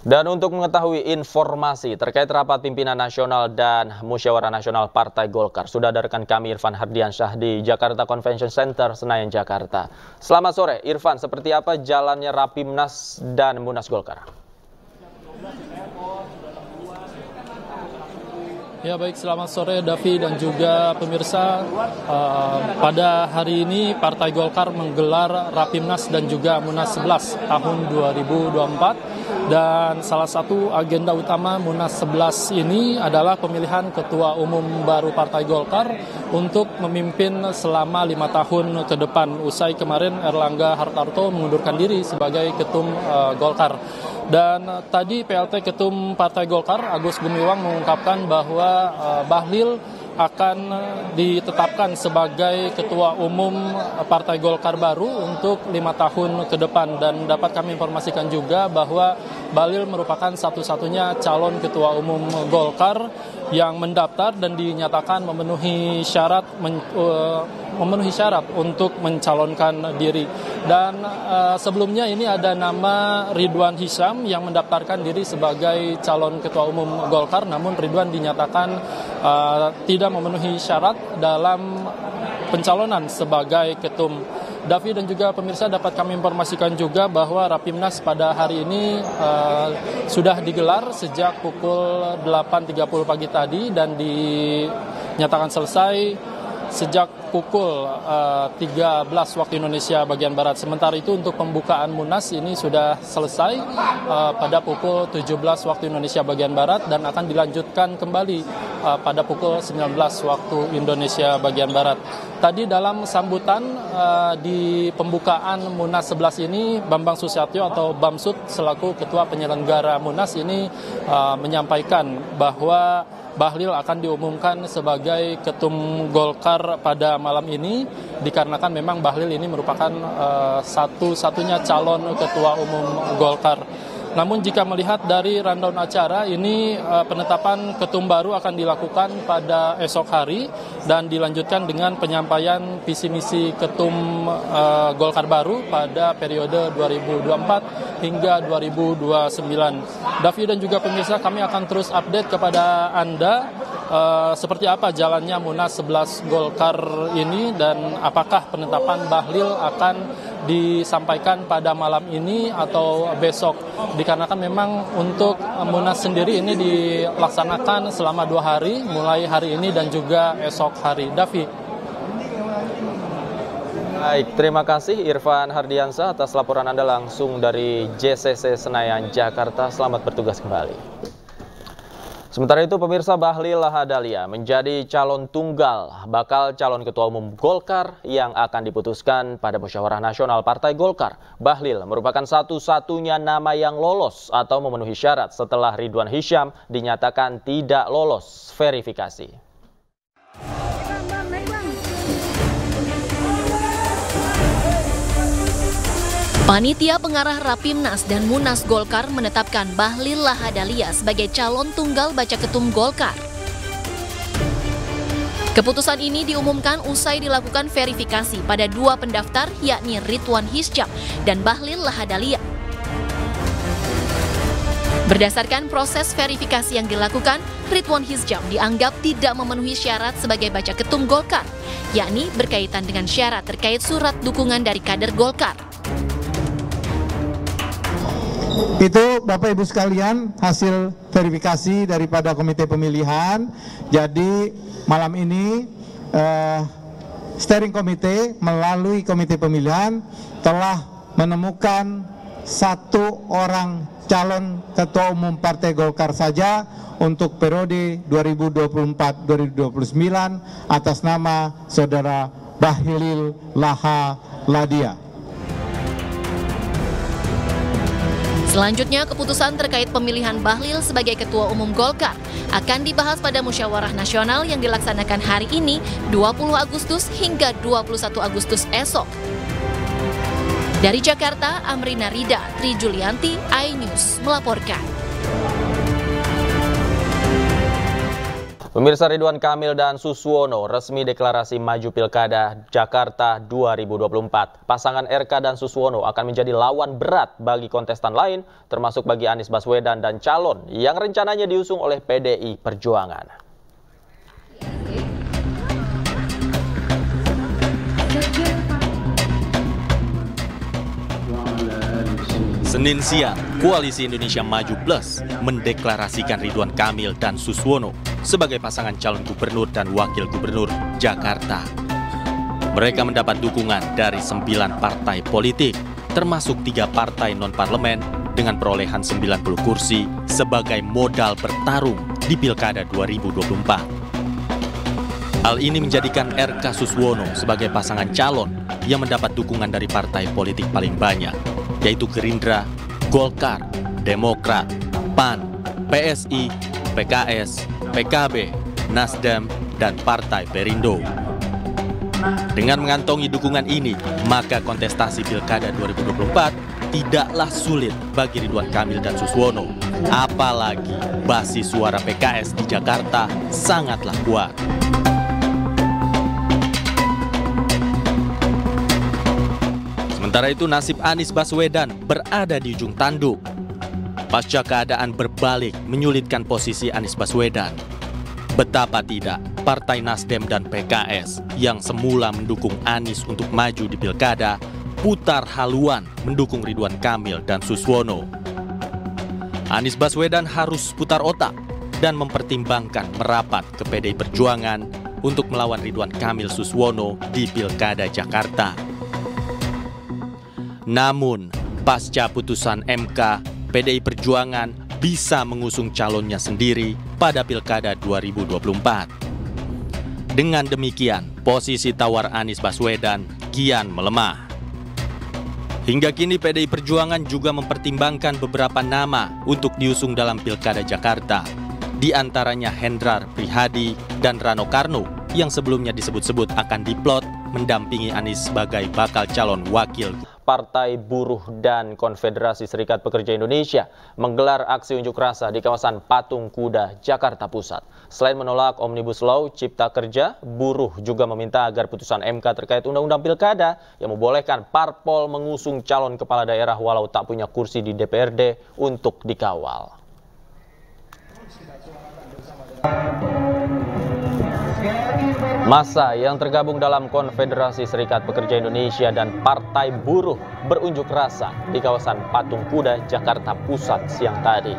Dan untuk mengetahui informasi terkait rapat pimpinan nasional dan musyawarah nasional Partai Golkar, sudah ada rekan kami Irfan Hardiansyah di Jakarta Convention Center, Senayan, Jakarta. Selamat sore, Irfan. Seperti apa jalannya Rapimnas dan Munas Golkar? Ya baik, selamat sore Davi dan juga pemirsa. Pada hari ini Partai Golkar menggelar Rapimnas dan juga Munas 11 tahun 2024. Dan salah satu agenda utama Munas 11 ini adalah pemilihan ketua umum baru Partai Golkar untuk memimpin selama 5 tahun ke depan. Usai kemarin Erlangga Hartarto mengundurkan diri sebagai ketum Golkar. Dan tadi PLT Ketum Partai Golkar Agus Gumiwang mengungkapkan bahwa Bahlil akan ditetapkan sebagai ketua umum Partai Golkar baru untuk 5 tahun ke depan. Dan dapat kami informasikan juga bahwa Bahlil merupakan satu-satunya calon ketua umum Golkar yang mendaftar dan dinyatakan memenuhi syarat untuk mencalonkan diri. Dan sebelumnya ini ada nama Ridwan Hisyam yang mendaftarkan diri sebagai calon ketua umum Golkar, namun Ridwan dinyatakan tidak memenuhi syarat dalam pencalonan sebagai ketum. Davi dan juga pemirsa, dapat kami informasikan juga bahwa Rapimnas pada hari ini sudah digelar sejak pukul 8.30 pagi tadi dan dinyatakan selesai sejak pukul 13 waktu Indonesia bagian Barat. Sementara itu untuk pembukaan Munas ini sudah selesai pada pukul 17 waktu Indonesia bagian Barat dan akan dilanjutkan kembali pada pukul 19 waktu Indonesia bagian Barat. Tadi dalam sambutan di pembukaan Munas 11 ini, Bambang Susatyo atau Bamsud selaku Ketua Penyelenggara Munas ini menyampaikan bahwa Bahlil akan diumumkan sebagai ketum Golkar pada malam ini dikarenakan memang Bahlil ini merupakan satu-satunya calon ketua umum Golkar. Namun jika melihat dari rundown acara ini, penetapan ketum baru akan dilakukan pada esok hari dan dilanjutkan dengan penyampaian visi misi ketum Golkar baru pada periode 2024 hingga 2029. Davi dan juga pemirsa, kami akan terus update kepada Anda seperti apa jalannya Munas 11 Golkar ini dan apakah penetapan Bahlil akan disampaikan pada malam ini atau besok. Dikarenakan memang untuk Munas sendiri ini dilaksanakan selama 2 hari, mulai hari ini dan juga esok hari. Davi. Baik, terima kasih Irfan Hardiansyah atas laporan Anda langsung dari JCC Senayan, Jakarta. Selamat bertugas kembali. Sementara itu, pemirsa, Bahlil Lahadalia menjadi calon tunggal bakal calon ketua umum Golkar yang akan diputuskan pada Musyawarah Nasional Partai Golkar. Bahlil merupakan satu-satunya nama yang lolos atau memenuhi syarat setelah Ridwan Hisyam dinyatakan tidak lolos verifikasi. Panitia pengarah Rapimnas dan Munas Golkar menetapkan Bahlil Lahadalia sebagai calon tunggal baca ketum Golkar. Keputusan ini diumumkan usai dilakukan verifikasi pada 2 pendaftar, yakni Ridwan Hisyam dan Bahlil Lahadalia. Berdasarkan proses verifikasi yang dilakukan, Ridwan Hisyam dianggap tidak memenuhi syarat sebagai baca ketum Golkar, yakni berkaitan dengan syarat terkait surat dukungan dari kader Golkar. Itu Bapak Ibu sekalian hasil verifikasi daripada komite pemilihan. Jadi malam ini steering komite melalui komite pemilihan telah menemukan 1 orang calon ketua umum Partai Golkar saja untuk periode 2024-2029 atas nama Saudara Bahlil Lahadalia. Selanjutnya, keputusan terkait pemilihan Bahlil sebagai Ketua Umum Golkar akan dibahas pada Musyawarah Nasional yang dilaksanakan hari ini 20 Agustus hingga 21 Agustus esok. Dari Jakarta, Amrina Rida, Tri Julianti, iNews melaporkan. Pemirsa, Ridwan Kamil dan Suswono resmi deklarasi maju Pilkada Jakarta 2024. Pasangan RK dan Suswono akan menjadi lawan berat bagi kontestan lain, termasuk bagi Anies Baswedan dan calon yang rencananya diusung oleh PDI Perjuangan. Senin siang, Koalisi Indonesia Maju Plus mendeklarasikan Ridwan Kamil dan Suswono sebagai pasangan calon gubernur dan wakil gubernur Jakarta. Mereka mendapat dukungan dari 9 partai politik, termasuk 3 partai non-parlemen dengan perolehan 90 kursi sebagai modal bertarung di Pilkada 2024. Hal ini menjadikan RK Suswono sebagai pasangan calon yang mendapat dukungan dari partai politik paling banyak, yaitu Gerindra, Golkar, Demokrat, PAN, PSI, PKS, PKB, Nasdem, dan Partai Perindo. Dengan mengantongi dukungan ini, maka kontestasi Pilkada 2024 tidaklah sulit bagi Ridwan Kamil dan Suswono. Apalagi basis suara PKS di Jakarta sangatlah kuat. Sementara itu, nasib Anies Baswedan berada di ujung tanduk. Pasca keadaan berbalik menyulitkan posisi Anies Baswedan. Betapa tidak, Partai Nasdem dan PKS yang semula mendukung Anies untuk maju di Pilkada, putar haluan mendukung Ridwan Kamil dan Suswono. Anies Baswedan harus putar otak dan mempertimbangkan merapat ke PDI Perjuangan untuk melawan Ridwan Kamil Suswono di Pilkada Jakarta. Namun, pasca putusan MK, PDI Perjuangan bisa mengusung calonnya sendiri pada Pilkada 2024. Dengan demikian, posisi tawar Anies Baswedan kian melemah. Hingga kini PDI Perjuangan juga mempertimbangkan beberapa nama untuk diusung dalam Pilkada Jakarta, di antaranya Hendrar Prihadi dan Rano Karno yang sebelumnya disebut-sebut akan diplot mendampingi Anies sebagai bakal calon wakil. Partai Buruh dan Konfederasi Serikat Pekerja Indonesia menggelar aksi unjuk rasa di kawasan Patung Kuda, Jakarta Pusat. Selain menolak Omnibus Law Cipta Kerja, buruh juga meminta agar putusan MK terkait Undang-Undang Pilkada yang membolehkan parpol mengusung calon kepala daerah walau tak punya kursi di DPRD untuk dikawal. Massa yang tergabung dalam Konfederasi Serikat Pekerja Indonesia dan Partai Buruh berunjuk rasa di kawasan Patung Kuda, Jakarta Pusat siang tadi.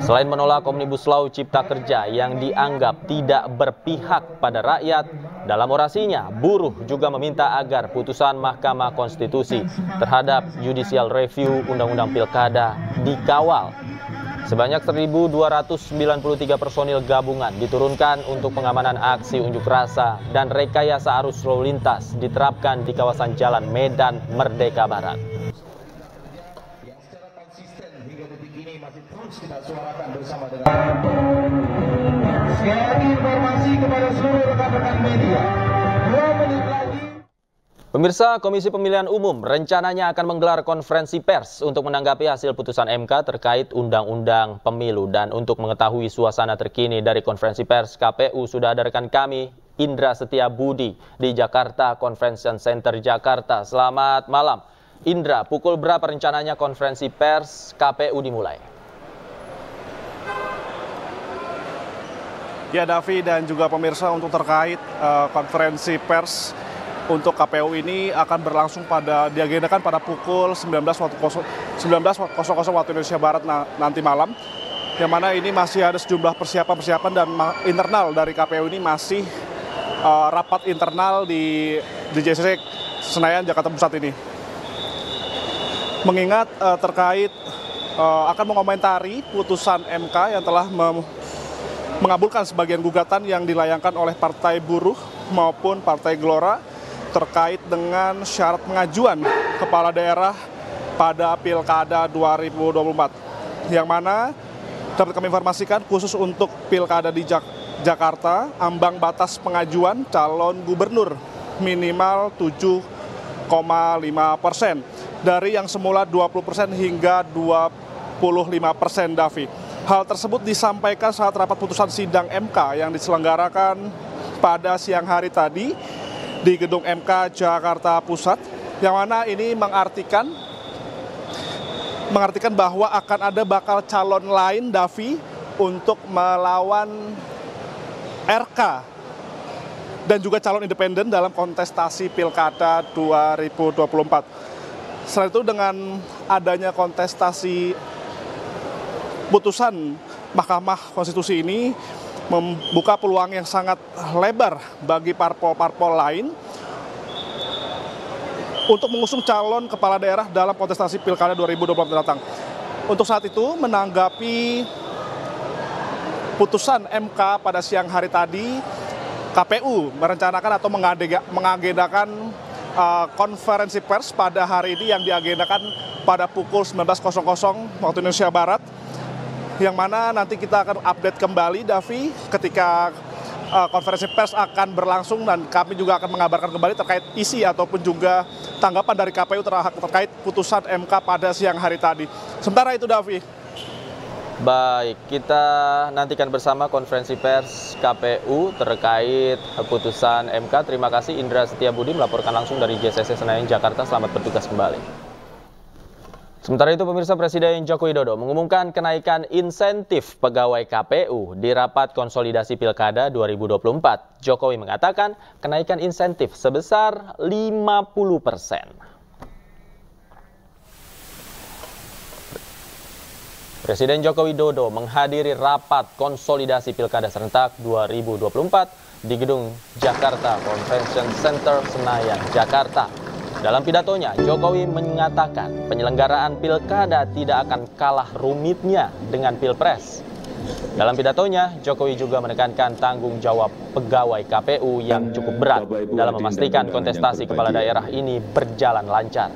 Selain menolak Omnibus Law Cipta Kerja yang dianggap tidak berpihak pada rakyat, dalam orasinya buruh juga meminta agar putusan Mahkamah Konstitusi terhadap Judicial Review Undang-Undang Pilkada dikawal. Sebanyak 1.293 personil gabungan diturunkan untuk pengamanan aksi unjuk rasa dan rekayasa arus lalu lintas diterapkan di kawasan Jalan Medan Merdeka Barat. Sekali informasi kepada seluruh rekan-rekan media, 2 menit lagi. Pemirsa, Komisi Pemilihan Umum rencananya akan menggelar konferensi pers untuk menanggapi hasil putusan MK terkait Undang-Undang Pemilu. Dan untuk mengetahui suasana terkini dari konferensi pers KPU, sudah ada rekan kami Indra Setiabudi di Jakarta Convention Center Jakarta. Selamat malam. Indra, pukul berapa rencananya konferensi pers KPU dimulai? Ya, Davi dan juga pemirsa, untuk terkait konferensi pers untuk KPU ini akan berlangsung diagendakan pada pukul 19.00 waktu Indonesia Barat nanti malam. Yang mana ini masih ada sejumlah persiapan dan internal dari KPU ini masih rapat internal di JCC Senayan Jakarta Pusat ini. Mengingat terkait akan mengomentari putusan MK yang telah mengabulkan sebagian gugatan yang dilayangkan oleh Partai Buruh maupun Partai Gelora terkait dengan syarat pengajuan kepala daerah pada Pilkada 2024. Yang mana dapat kami informasikan khusus untuk Pilkada di Jakarta, ambang batas pengajuan calon gubernur minimal 7,5% dari yang semula 20% hingga 25%, Davi. Hal tersebut disampaikan saat rapat putusan sidang MK yang diselenggarakan pada siang hari tadi di Gedung MK Jakarta Pusat, yang mana ini mengartikan bahwa akan ada bakal calon lain, Davi, untuk melawan RK dan juga calon independen dalam kontestasi Pilkada 2024. Selain itu, dengan adanya kontestasi putusan Mahkamah Konstitusi ini membuka peluang yang sangat lebar bagi parpol-parpol lain untuk mengusung calon kepala daerah dalam kontestasi Pilkada 2024 mendatang. Untuk saat itu, menanggapi putusan MK pada siang hari tadi, KPU merencanakan atau mengagendakan konferensi pers pada hari ini yang diagendakan pada pukul 19.00 waktu Indonesia Barat, yang mana nanti kita akan update kembali, Davi, ketika konferensi pers akan berlangsung, dan kami juga akan mengabarkan kembali terkait isi ataupun juga tanggapan dari KPU terkait putusan MK pada siang hari tadi. Sementara itu, Davi. Baik, kita nantikan bersama konferensi pers KPU terkait putusan MK. Terima kasih Indra Setiabudi melaporkan langsung dari JCC Senayan Jakarta. Selamat bertugas kembali. Sementara itu, pemirsa, Presiden Joko Widodo mengumumkan kenaikan insentif pegawai KPU di rapat konsolidasi Pilkada 2024. Jokowi mengatakan kenaikan insentif sebesar 50%. Presiden Joko Widodo menghadiri rapat konsolidasi Pilkada serentak 2024 di Gedung Jakarta Convention Center Senayan, Jakarta. Dalam pidatonya, Jokowi mengatakan penyelenggaraan Pilkada tidak akan kalah rumitnya dengan Pilpres. Dalam pidatonya, Jokowi juga menekankan tanggung jawab pegawai KPU yang cukup berat dalam memastikan kontestasi kepala daerah ini berjalan lancar.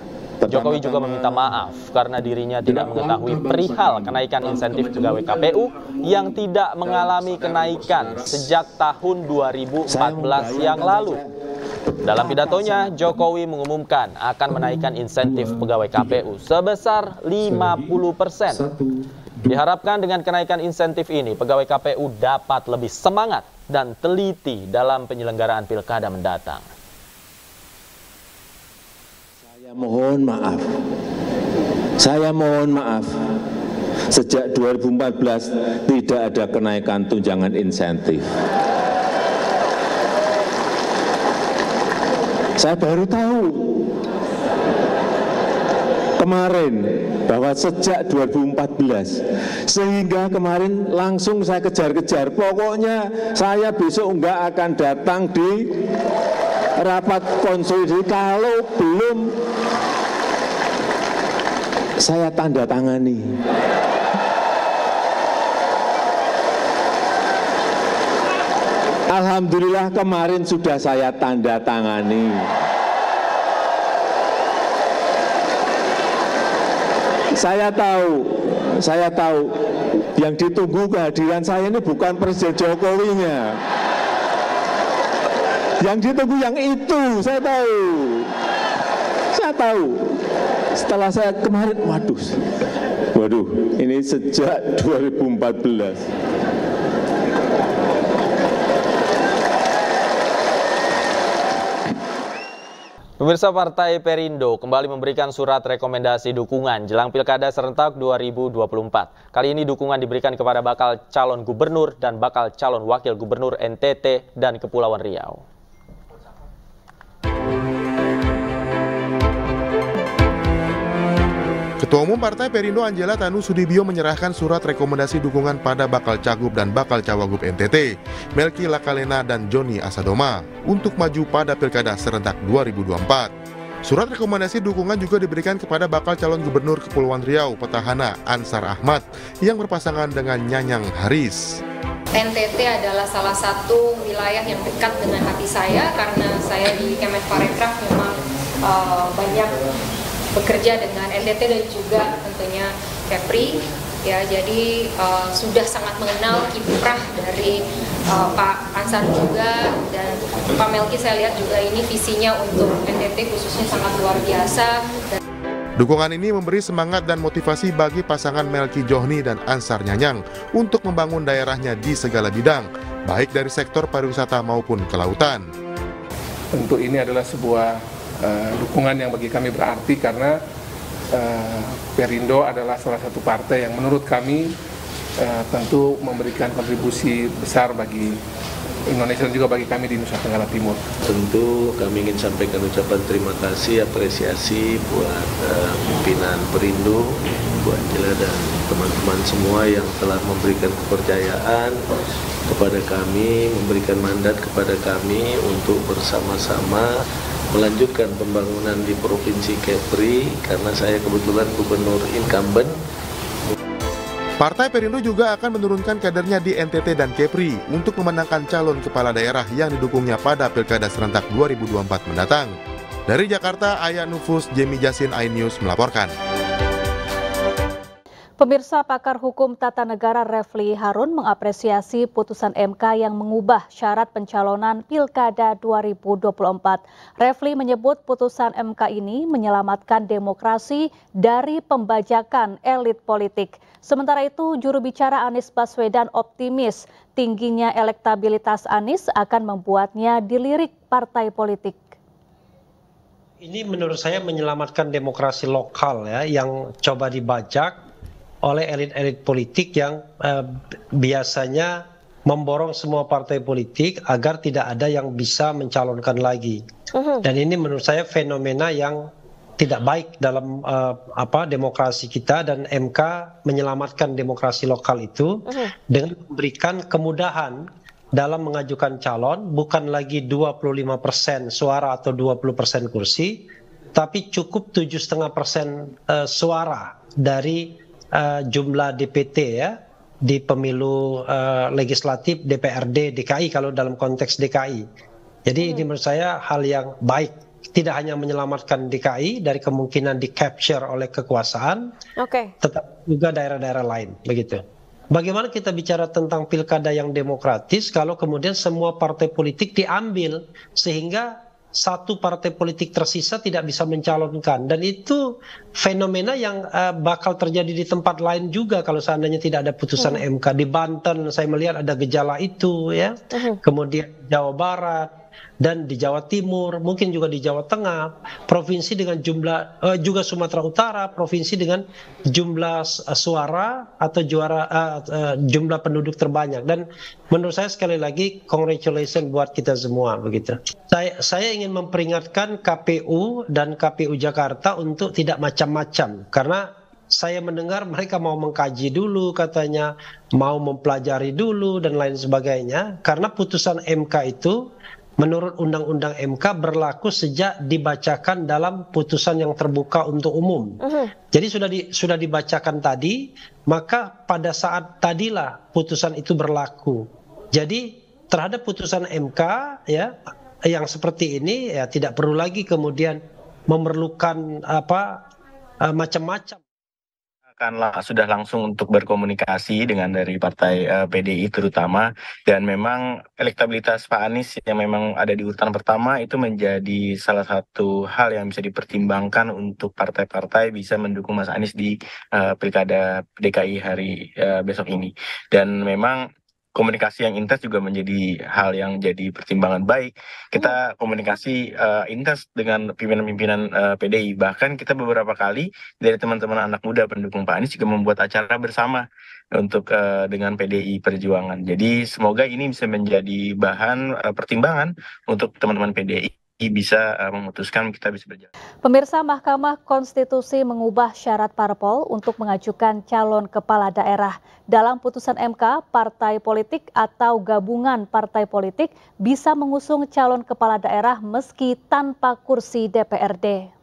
Jokowi juga meminta maaf karena dirinya tidak mengetahui perihal kenaikan insentif pegawai KPU yang tidak mengalami kenaikan sejak tahun 2014 yang lalu. Dalam pidatonya, Jokowi mengumumkan akan menaikkan insentif pegawai KPU sebesar 50%. Diharapkan dengan kenaikan insentif ini, pegawai KPU dapat lebih semangat dan teliti dalam penyelenggaraan Pilkada mendatang. Saya mohon maaf. Sejak 2014 tidak ada kenaikan tunjangan insentif. Saya baru tahu kemarin bahwa sejak 2014 sehingga kemarin langsung saya kejar-kejar. Pokoknya saya besok enggak akan datang di rapat konsolidasi kalau belum saya tanda tangani. Alhamdulillah kemarin sudah saya tanda tangani. Saya tahu yang ditunggu kehadiran saya ini bukan Presiden Jokowinya. Yang ditunggu yang itu, saya tahu. Setelah saya kemarin, waduh, ini sejak 2014. Pemirsa, Partai Perindo kembali memberikan surat rekomendasi dukungan jelang Pilkada serentak 2024. Kali ini dukungan diberikan kepada bakal calon gubernur dan bakal calon wakil gubernur NTT dan Kepulauan Riau. Ketua Umum Partai Perindo Angela Tanu Sudibyo menyerahkan surat rekomendasi dukungan pada bakal cagup dan bakal cawagup NTT, Melki Lakalena dan Joni Asadoma, untuk maju pada Pilkada serentak 2024. Surat rekomendasi dukungan juga diberikan kepada bakal calon gubernur Kepulauan Riau, petahana Ansar Ahmad, yang berpasangan dengan Nyanyang Haris. NTT adalah salah satu wilayah yang dekat dengan hati saya karena saya di Kemenparekraf memang banyak bekerja dengan NTT dan juga tentunya Kepri, ya, jadi sudah sangat mengenal kiprah dari Pak Ansar juga, dan Pak Melki saya lihat juga ini visinya untuk NTT khususnya sangat luar biasa. Dukungan ini memberi semangat dan motivasi bagi pasangan Melki Johni dan Ansar Nyanyang untuk membangun daerahnya di segala bidang, baik dari sektor pariwisata maupun kelautan. Tentu ini adalah sebuah dukungan yang bagi kami berarti karena Perindo adalah salah satu partai yang menurut kami tentu memberikan kontribusi besar bagi Indonesia dan juga bagi kami di Nusa Tenggara Timur. Tentu kami ingin sampaikan ucapan terima kasih, apresiasi buat pimpinan Perindo, Bu Angela dan teman-teman semua yang telah memberikan kepercayaan kepada kami, memberikan mandat kepada kami untuk bersama-sama melanjutkan pembangunan di Provinsi Kepri karena saya kebetulan gubernur incumbent. Partai Perindo juga akan menurunkan kadernya di NTT dan Kepri untuk memenangkan calon kepala daerah yang didukungnya pada Pilkada serentak 2024 mendatang. Dari Jakarta, Ayah Nufus, Jemi Jasin, iNews melaporkan. Pemirsa, pakar hukum tata negara Refli Harun mengapresiasi putusan MK yang mengubah syarat pencalonan Pilkada 2024. Refli menyebut putusan MK ini menyelamatkan demokrasi dari pembajakan elit politik. Sementara itu, juru bicara Anies Baswedan optimis tingginya elektabilitas Anies akan membuatnya dilirik partai politik. Ini menurut saya menyelamatkan demokrasi lokal ya, yang coba dibajak oleh elit-elit politik yang biasanya memborong semua partai politik agar tidak ada yang bisa mencalonkan lagi. Dan ini menurut saya fenomena yang tidak baik dalam demokrasi kita, dan MK menyelamatkan demokrasi lokal itu dengan memberikan kemudahan dalam mengajukan calon, bukan lagi 25% suara atau 20% kursi, tapi cukup 7,5% suara dari jumlah DPT ya di pemilu legislatif DPRD DKI kalau dalam konteks DKI. Jadi ini menurut saya hal yang baik, tidak hanya menyelamatkan DKI dari kemungkinan di-capture oleh kekuasaan, tetapi juga daerah-daerah lain, begitu. Bagaimana kita bicara tentang pilkada yang demokratis kalau kemudian semua partai politik diambil sehingga satu partai politik tersisa tidak bisa mencalonkan, dan itu fenomena yang bakal terjadi di tempat lain juga kalau seandainya tidak ada putusan MK. Di Banten saya melihat ada gejala itu ya, kemudian Jawa Barat, dan di Jawa Timur, mungkin juga di Jawa Tengah, provinsi dengan jumlah juga Sumatera Utara, provinsi dengan jumlah suara atau jumlah penduduk terbanyak. Dan menurut saya sekali lagi congratulations buat kita semua begitu. Saya ingin memperingatkan KPU dan KPU Jakarta untuk tidak macam-macam, karena saya mendengar mereka mau mengkaji dulu katanya, mau mempelajari dulu dan lain sebagainya, karena putusan MK itu menurut Undang-Undang MK berlaku sejak dibacakan dalam putusan yang terbuka untuk umum. Jadi sudah dibacakan tadi, maka pada saat tadilah putusan itu berlaku. Jadi terhadap putusan MK ya yang seperti ini ya tidak perlu lagi kemudian memerlukan macam-macam. Sudah langsung untuk berkomunikasi dengan dari partai PDI terutama, dan memang elektabilitas Pak Anies yang memang ada di urutan pertama itu menjadi salah satu hal yang bisa dipertimbangkan untuk partai-partai bisa mendukung Mas Anies di Pilkada DKI hari besok ini. Dan memang komunikasi yang intens juga menjadi hal yang jadi pertimbangan baik. Kita komunikasi intens dengan pimpinan-pimpinan PDI. Bahkan kita beberapa kali dari teman-teman anak muda pendukung Pak Anies juga membuat acara bersama untuk dengan PDI Perjuangan. Jadi semoga ini bisa menjadi bahan pertimbangan untuk teman-teman PDI bisa memutuskan kita bisa berjalan. Pemirsa, Mahkamah Konstitusi mengubah syarat parpol untuk mengajukan calon kepala daerah. Dalam putusan MK, partai politik atau gabungan partai politik bisa mengusung calon kepala daerah meski tanpa kursi DPRD.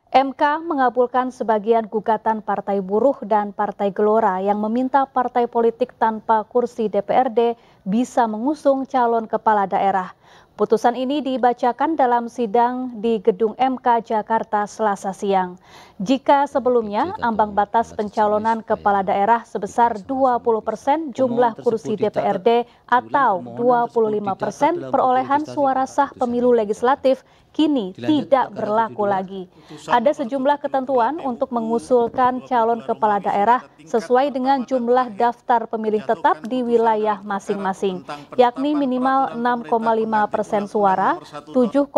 MK mengabulkan sebagian gugatan Partai Buruh dan Partai Gelora yang meminta partai politik tanpa kursi DPRD bisa mengusung calon kepala daerah. Putusan ini dibacakan dalam sidang di Gedung MK Jakarta Selasa siang. Jika sebelumnya ambang batas pencalonan kepala daerah sebesar 20% jumlah kursi DPRD atau 25% perolehan suara sah pemilu legislatif, kini tidak berlaku lagi. Ada sejumlah ketentuan untuk mengusulkan calon kepala daerah sesuai dengan jumlah daftar pemilih tetap di wilayah masing-masing, yakni minimal 6,5% suara, 7,5%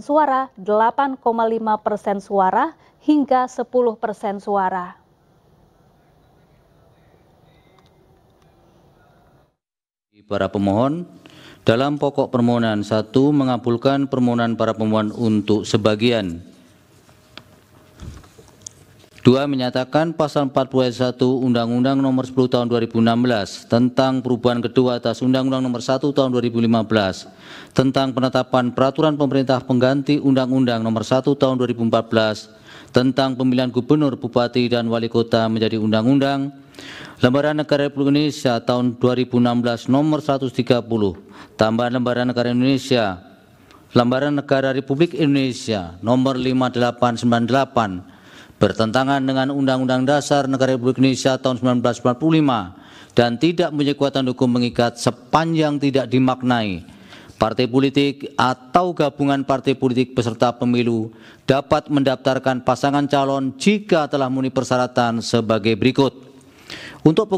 suara, 8,5% suara, hingga 10% suara. Para pemohon, dalam pokok permohonan 1 mengabulkan permohonan para pemohon untuk sebagian. 2 menyatakan pasal 40 ayat 1 Undang-Undang Nomor 10 Tahun 2016 tentang perubahan kedua atas Undang-Undang Nomor 1 Tahun 2015 tentang penetapan peraturan pemerintah pengganti Undang-Undang Nomor 1 Tahun 2014 tentang pemilihan gubernur, bupati, dan wali kota menjadi undang-undang. Lembaran Negara Republik Indonesia tahun 2016 nomor 130, tambahan Lembaran Negara Indonesia, Lembaran Negara Republik Indonesia nomor 5898, bertentangan dengan Undang-Undang Dasar Negara Republik Indonesia tahun 1945 dan tidak mempunyai kekuatan hukum mengikat sepanjang tidak dimaknai. Partai politik atau gabungan partai politik peserta pemilu dapat mendaftarkan pasangan calon jika telah memenuhi persyaratan sebagai berikut. Untuk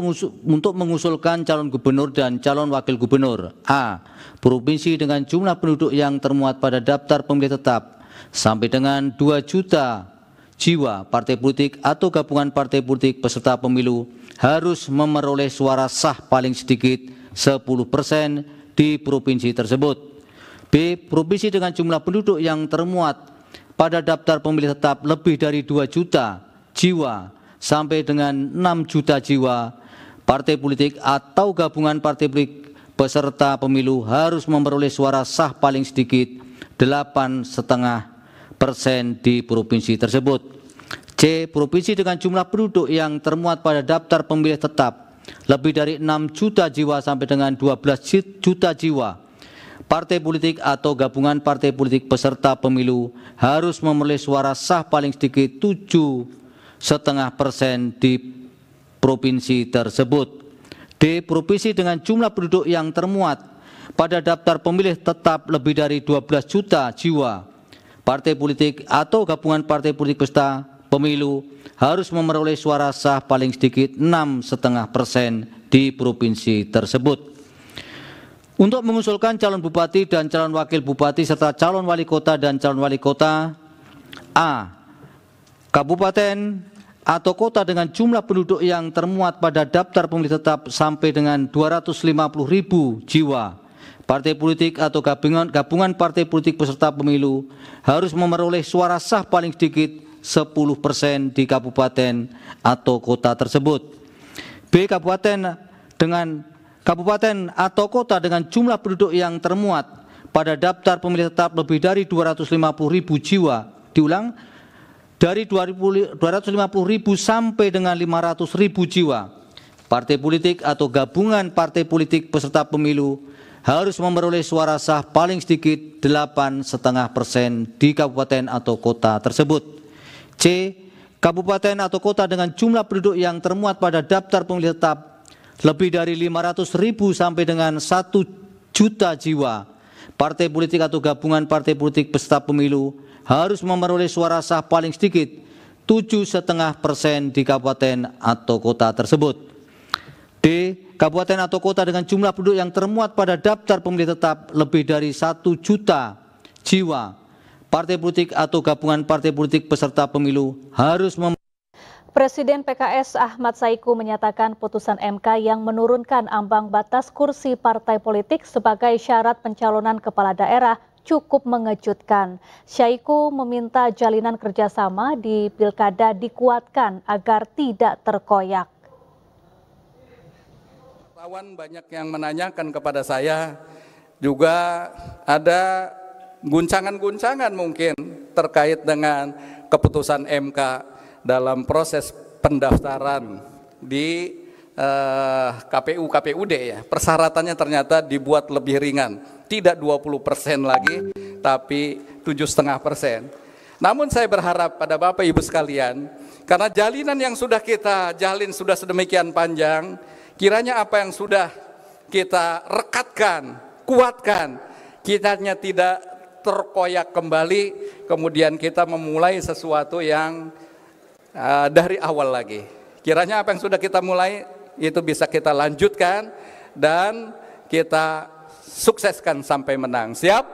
mengusulkan calon gubernur dan calon wakil gubernur, A. Provinsi dengan jumlah penduduk yang termuat pada daftar pemilih tetap sampai dengan 2 juta jiwa, partai politik atau gabungan partai politik peserta pemilu harus memperoleh suara sah paling sedikit 10% di provinsi tersebut. B. Provinsi dengan jumlah penduduk yang termuat pada daftar pemilih tetap lebih dari 2 juta jiwa sampai dengan 6 juta jiwa, partai politik atau gabungan partai politik peserta pemilu harus memperoleh suara sah paling sedikit 8,5% di provinsi tersebut. C. Provinsi dengan jumlah penduduk yang termuat pada daftar pemilih tetap lebih dari 6 juta jiwa sampai dengan 12 juta jiwa, partai politik atau gabungan partai politik peserta pemilu harus memperoleh suara sah paling sedikit 7,5% di provinsi tersebut. D. Provinsi dengan jumlah penduduk yang termuat pada daftar pemilih tetap lebih dari 12 juta jiwa, partai politik atau gabungan partai politik peserta pemilu harus memperoleh suara sah paling sedikit 6,5% di provinsi tersebut. Untuk mengusulkan calon bupati dan calon wakil bupati serta calon wali kota dan calon wali kota, A. Kabupaten atau kota dengan jumlah penduduk yang termuat pada daftar pemilih tetap sampai dengan 250.000 jiwa. Partai politik atau gabungan partai politik peserta pemilu harus memperoleh suara sah paling sedikit 10% di kabupaten atau kota tersebut. B. Kabupaten atau kota dengan jumlah penduduk yang termuat pada daftar pemilih tetap lebih dari 250.000 jiwa. Diulang, dari 250.000 sampai dengan 500.000 jiwa. Partai politik atau gabungan partai politik peserta pemilu harus memperoleh suara sah paling sedikit 8,5% di kabupaten atau kota tersebut. C. Kabupaten atau kota dengan jumlah penduduk yang termuat pada daftar pemilih tetap lebih dari 500.000 sampai dengan 1 juta jiwa. Partai politik atau gabungan partai politik peserta pemilu harus memperoleh suara sah paling sedikit 7,5% di kabupaten atau kota tersebut. D. Kabupaten atau kota dengan jumlah penduduk yang termuat pada daftar pemilih tetap lebih dari 1 juta jiwa. Partai politik atau gabungan partai politik peserta pemilu harus Presiden PKS Ahmad Saiku menyatakan putusan MK yang menurunkan ambang batas kursi partai politik sebagai syarat pencalonan kepala daerah cukup mengejutkan. Saiku meminta jalinan kerjasama di pilkada dikuatkan agar tidak terkoyak. Kawan banyak yang menanyakan kepada saya, juga ada guncangan-guncangan mungkin terkait dengan keputusan MK dalam proses pendaftaran di KPU-KPUD ya. Persyaratannya ternyata dibuat lebih ringan, tidak 20% lagi, tapi 7,5%. Namun saya berharap pada Bapak Ibu sekalian, karena jalinan yang sudah kita jalin sudah sedemikian panjang, kiranya apa yang sudah kita rekatkan, kuatkan, kiranya tidak terkoyak kembali, kemudian kita memulai sesuatu yang dari awal lagi. Kiranya apa yang sudah kita mulai itu bisa kita lanjutkan dan kita sukseskan sampai menang. Siap?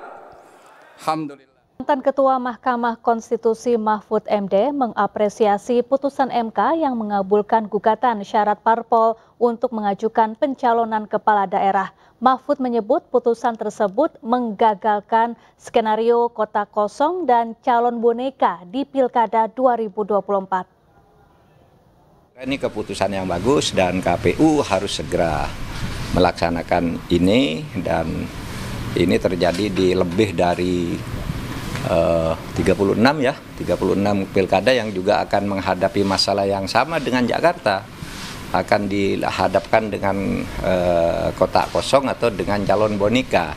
Alhamdulillah. Mantan Ketua Mahkamah Konstitusi Mahfud MD mengapresiasi putusan MK yang mengabulkan gugatan syarat parpol untuk mengajukan pencalonan kepala daerah. Mahfud menyebut putusan tersebut menggagalkan skenario kota kosong dan calon boneka di Pilkada 2024. Ini keputusan yang bagus dan KPU harus segera melaksanakan ini, dan ini terjadi di lebih dari 36 pilkada yang juga akan menghadapi masalah yang sama dengan Jakarta, akan dihadapkan dengan kota kosong atau dengan calon boneka.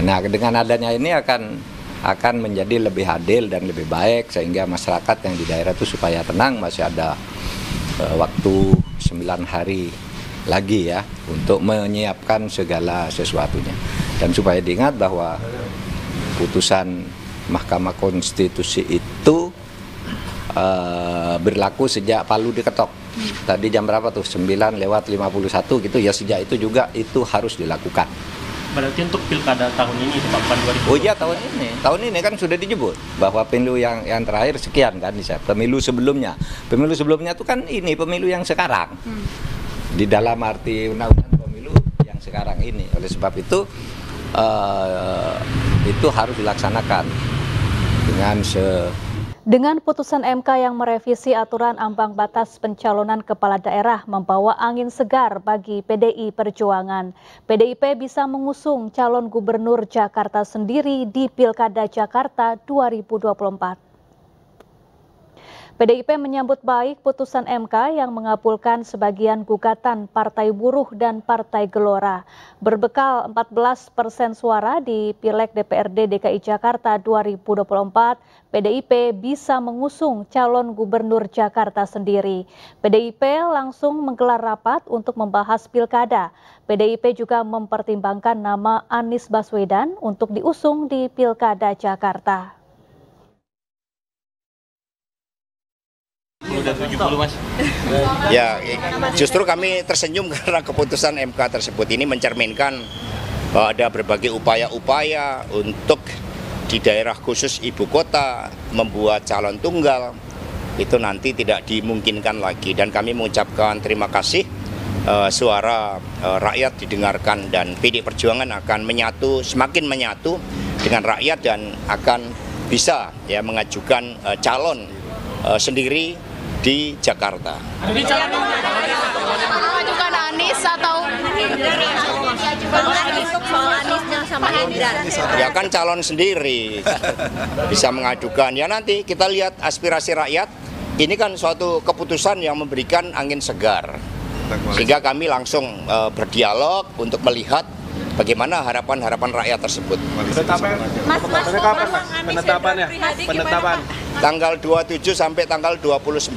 Nah, dengan adanya ini akan menjadi lebih adil dan lebih baik, sehingga masyarakat yang di daerah itu supaya tenang, masih ada waktu 9 hari lagi ya untuk menyiapkan segala sesuatunya. Dan supaya diingat bahwa putusan Mahkamah Konstitusi itu berlaku sejak Palu diketok. Tadi jam berapa tuh? 9:51 gitu ya, sejak itu juga itu harus dilakukan. Berarti untuk pilkada tahun ini itu Pak, 2020. Oh iya, tahun ini kan sudah disebut bahwa pemilu yang terakhir sekian kan, pemilu sebelumnya itu kan ini pemilu yang sekarang, di dalam arti undang-undang pemilu yang sekarang ini. Oleh sebab itu harus dilaksanakan dengan putusan MK yang merevisi aturan ambang batas pencalonan kepala daerah membawa angin segar bagi PDI Perjuangan. PDIP bisa mengusung calon gubernur Jakarta sendiri di Pilkada Jakarta 2024. PDIP menyambut baik putusan MK yang mengabulkan sebagian gugatan Partai Buruh dan Partai Gelora. Berbekal 14% suara di Pileg DPRD DKI Jakarta 2024, PDIP bisa mengusung calon gubernur Jakarta sendiri. PDIP langsung menggelar rapat untuk membahas pilkada. PDIP juga mempertimbangkan nama Anies Baswedan untuk diusung di Pilkada Jakarta. sudah 70, Mas. Ya, justru kami tersenyum karena keputusan MK tersebut ini mencerminkan bahwa ada berbagai upaya-upaya untuk di daerah khusus ibu kota membuat calon tunggal itu nanti tidak dimungkinkan lagi, dan kami mengucapkan terima kasih. Suara rakyat didengarkan dan PD Perjuangan akan semakin menyatu dengan rakyat dan akan bisa ya mengajukan calon sendiri di Jakarta. Mengajukan Anies atau soal Anies sama Hendra? Ya kan calon sendiri bisa mengajukan. Ya nanti kita lihat aspirasi rakyat. Ini kan suatu keputusan yang memberikan angin segar. Sehingga kami langsung berdialog untuk melihat bagaimana harapan-harapan rakyat tersebut. Penetapan tanggal 27 sampai tanggal 29.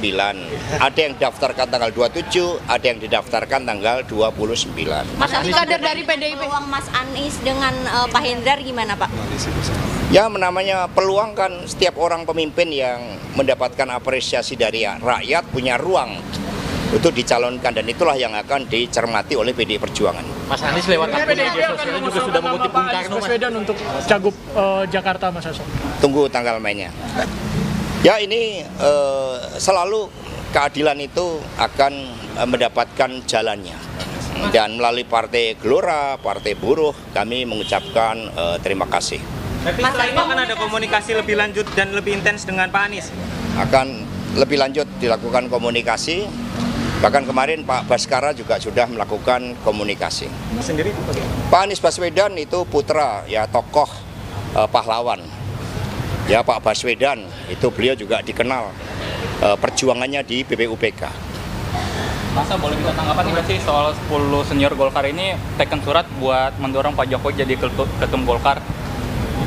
Ada yang daftarkan tanggal 27, ada yang didaftarkan tanggal 29. Mas Anies kader dari PDIP. Peluang Mas Anies dengan Pak Hendrar gimana, Pak? Ya, namanya peluang kan setiap orang pemimpin yang mendapatkan apresiasi dari rakyat punya ruang untuk dicalonkan, dan itulah yang akan dicermati oleh PDI Perjuangan. Mas Anies lewat media sosial juga sudah mengutip Bung Karno, Mas. Baswedan untuk Cagup Jakarta, Mas Hasto. Tunggu tanggal mainnya. Ya, ini selalu keadilan itu akan mendapatkan jalannya. Dan melalui Partai Gelora, Partai Buruh, kami mengucapkan terima kasih. Tapi setelah itu akan ada komunikasi lebih lanjut dan lebih intens dengan Pak Anies? Akan lebih lanjut dilakukan komunikasi. Bahkan kemarin Pak Baskara juga sudah melakukan komunikasi. Sendiri Pak Anies Baswedan itu putra ya tokoh pahlawan. Ya, Pak Baswedan itu beliau juga dikenal perjuangannya di BPUPK. Masa boleh minta tanggapan nih sih soal 10 senior Golkar ini teken surat buat mendorong Pak Jokowi jadi ketum Golkar.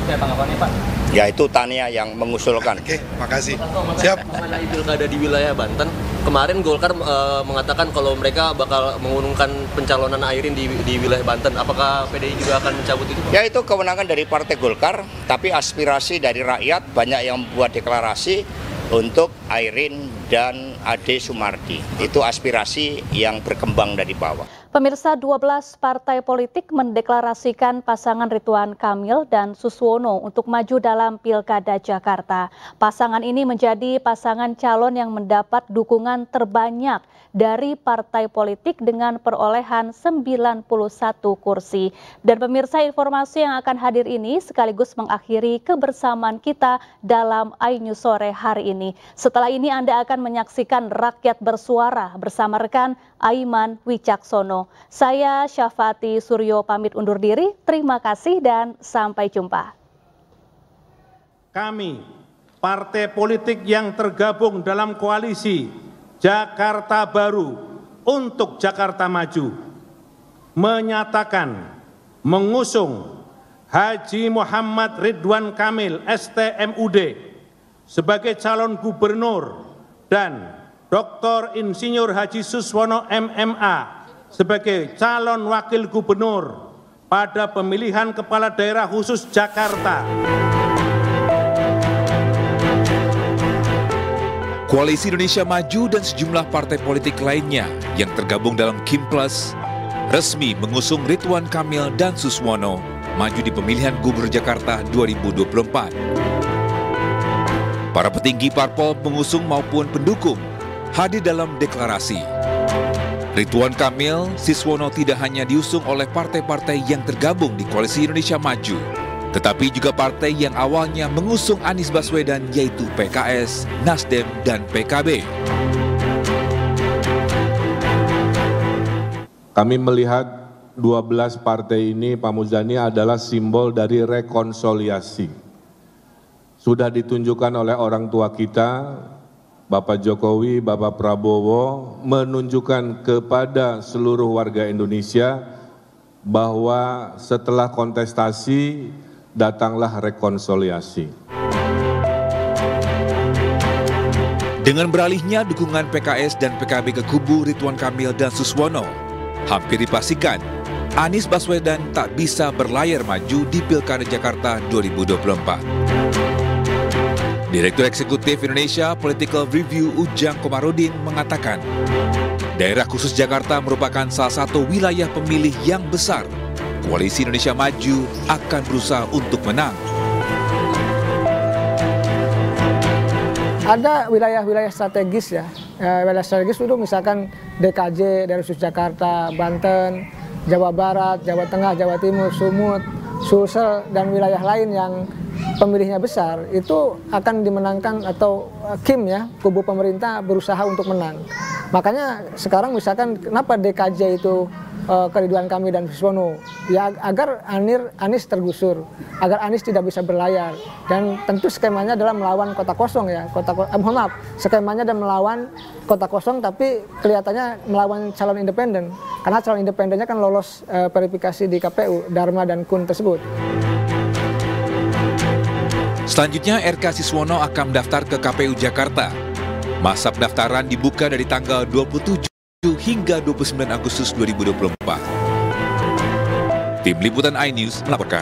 Saya tanggapannya, Pak. Ya, itu Tania yang mengusulkan. Oke, makasih. Siap. Mengenai pilkada di wilayah Banten, kemarin Golkar mengatakan kalau mereka bakal mengumumkan pencalonan Airin di wilayah Banten. Apakah PDI juga akan mencabut itu? Ya, itu kewenangan dari Partai Golkar, tapi aspirasi dari rakyat banyak yang membuat deklarasi untuk Airin dan Ade Sumardi. Itu aspirasi yang berkembang dari bawah. Pemirsa, 12 partai politik mendeklarasikan pasangan Ridwan Kamil dan Suswono untuk maju dalam Pilkada Jakarta. Pasangan ini menjadi pasangan calon yang mendapat dukungan terbanyak dari partai politik dengan perolehan 91 kursi. Dan pemirsa, informasi yang akan hadir ini sekaligus mengakhiri kebersamaan kita dalam iNews Sore hari ini. Setelah ini Anda akan menyaksikan Rakyat Bersuara bersama rekan Aiman Wicaksono. Saya Syafati Suryo pamit undur diri. Terima kasih dan sampai jumpa. Kami, partai politik yang tergabung dalam koalisi Jakarta Baru untuk Jakarta Maju, menyatakan mengusung Haji Muhammad Ridwan Kamil STMUD sebagai calon gubernur dan Dr. Insinyur Haji Suswono MMA sebagai calon wakil gubernur pada pemilihan kepala daerah khusus Jakarta. Koalisi Indonesia Maju dan sejumlah partai politik lainnya yang tergabung dalam Kimplas resmi mengusung Ridwan Kamil dan Suswono maju di pemilihan Gubernur Jakarta 2024. Para petinggi parpol pengusung maupun pendukung hadir dalam deklarasi. Ridwan Kamil, Suswono tidak hanya diusung oleh partai-partai yang tergabung di Koalisi Indonesia Maju, tetapi juga partai yang awalnya mengusung Anies Baswedan yaitu PKS, Nasdem, dan PKB. Kami melihat 12 partai ini, Pak Muzani, adalah simbol dari rekonsiliasi. Sudah ditunjukkan oleh orang tua kita, Bapak Jokowi, Bapak Prabowo, menunjukkan kepada seluruh warga Indonesia bahwa setelah kontestasi datanglah rekonsiliasi. Dengan beralihnya dukungan PKS dan PKB ke kubu Ridwan Kamil dan Suswono, hampir dipastikan Anies Baswedan tak bisa berlayar maju di Pilkada Jakarta 2024. Direktur Eksekutif Indonesia Political Review Ujang Komarudin mengatakan, daerah khusus Jakarta merupakan salah satu wilayah pemilih yang besar. Koalisi Indonesia Maju akan berusaha untuk menang. Ada wilayah-wilayah strategis ya, wilayah strategis itu misalkan DKJ, daerah khusus Jakarta, Banten, Jawa Barat, Jawa Tengah, Jawa Timur, Sumut, Sulsel, dan wilayah lain yang pemilihnya besar, itu akan dimenangkan atau Kim ya, kubu pemerintah berusaha untuk menang. Makanya sekarang misalkan kenapa DKJ itu Ridwan Kamil dan Suswono, ya agar Anies tergusur, agar Anies tidak bisa berlayar, dan tentu skemanya adalah melawan kota kosong ya, skemanya adalah melawan kota kosong tapi kelihatannya melawan calon independen, karena calon independennya kan lolos verifikasi di KPU, Dharma dan Kun tersebut. Selanjutnya, RK Siswono akan mendaftar ke KPU Jakarta. Masa pendaftaran dibuka dari tanggal 27 hingga 29 Agustus 2024. Tim Liputan iNews melaporkan.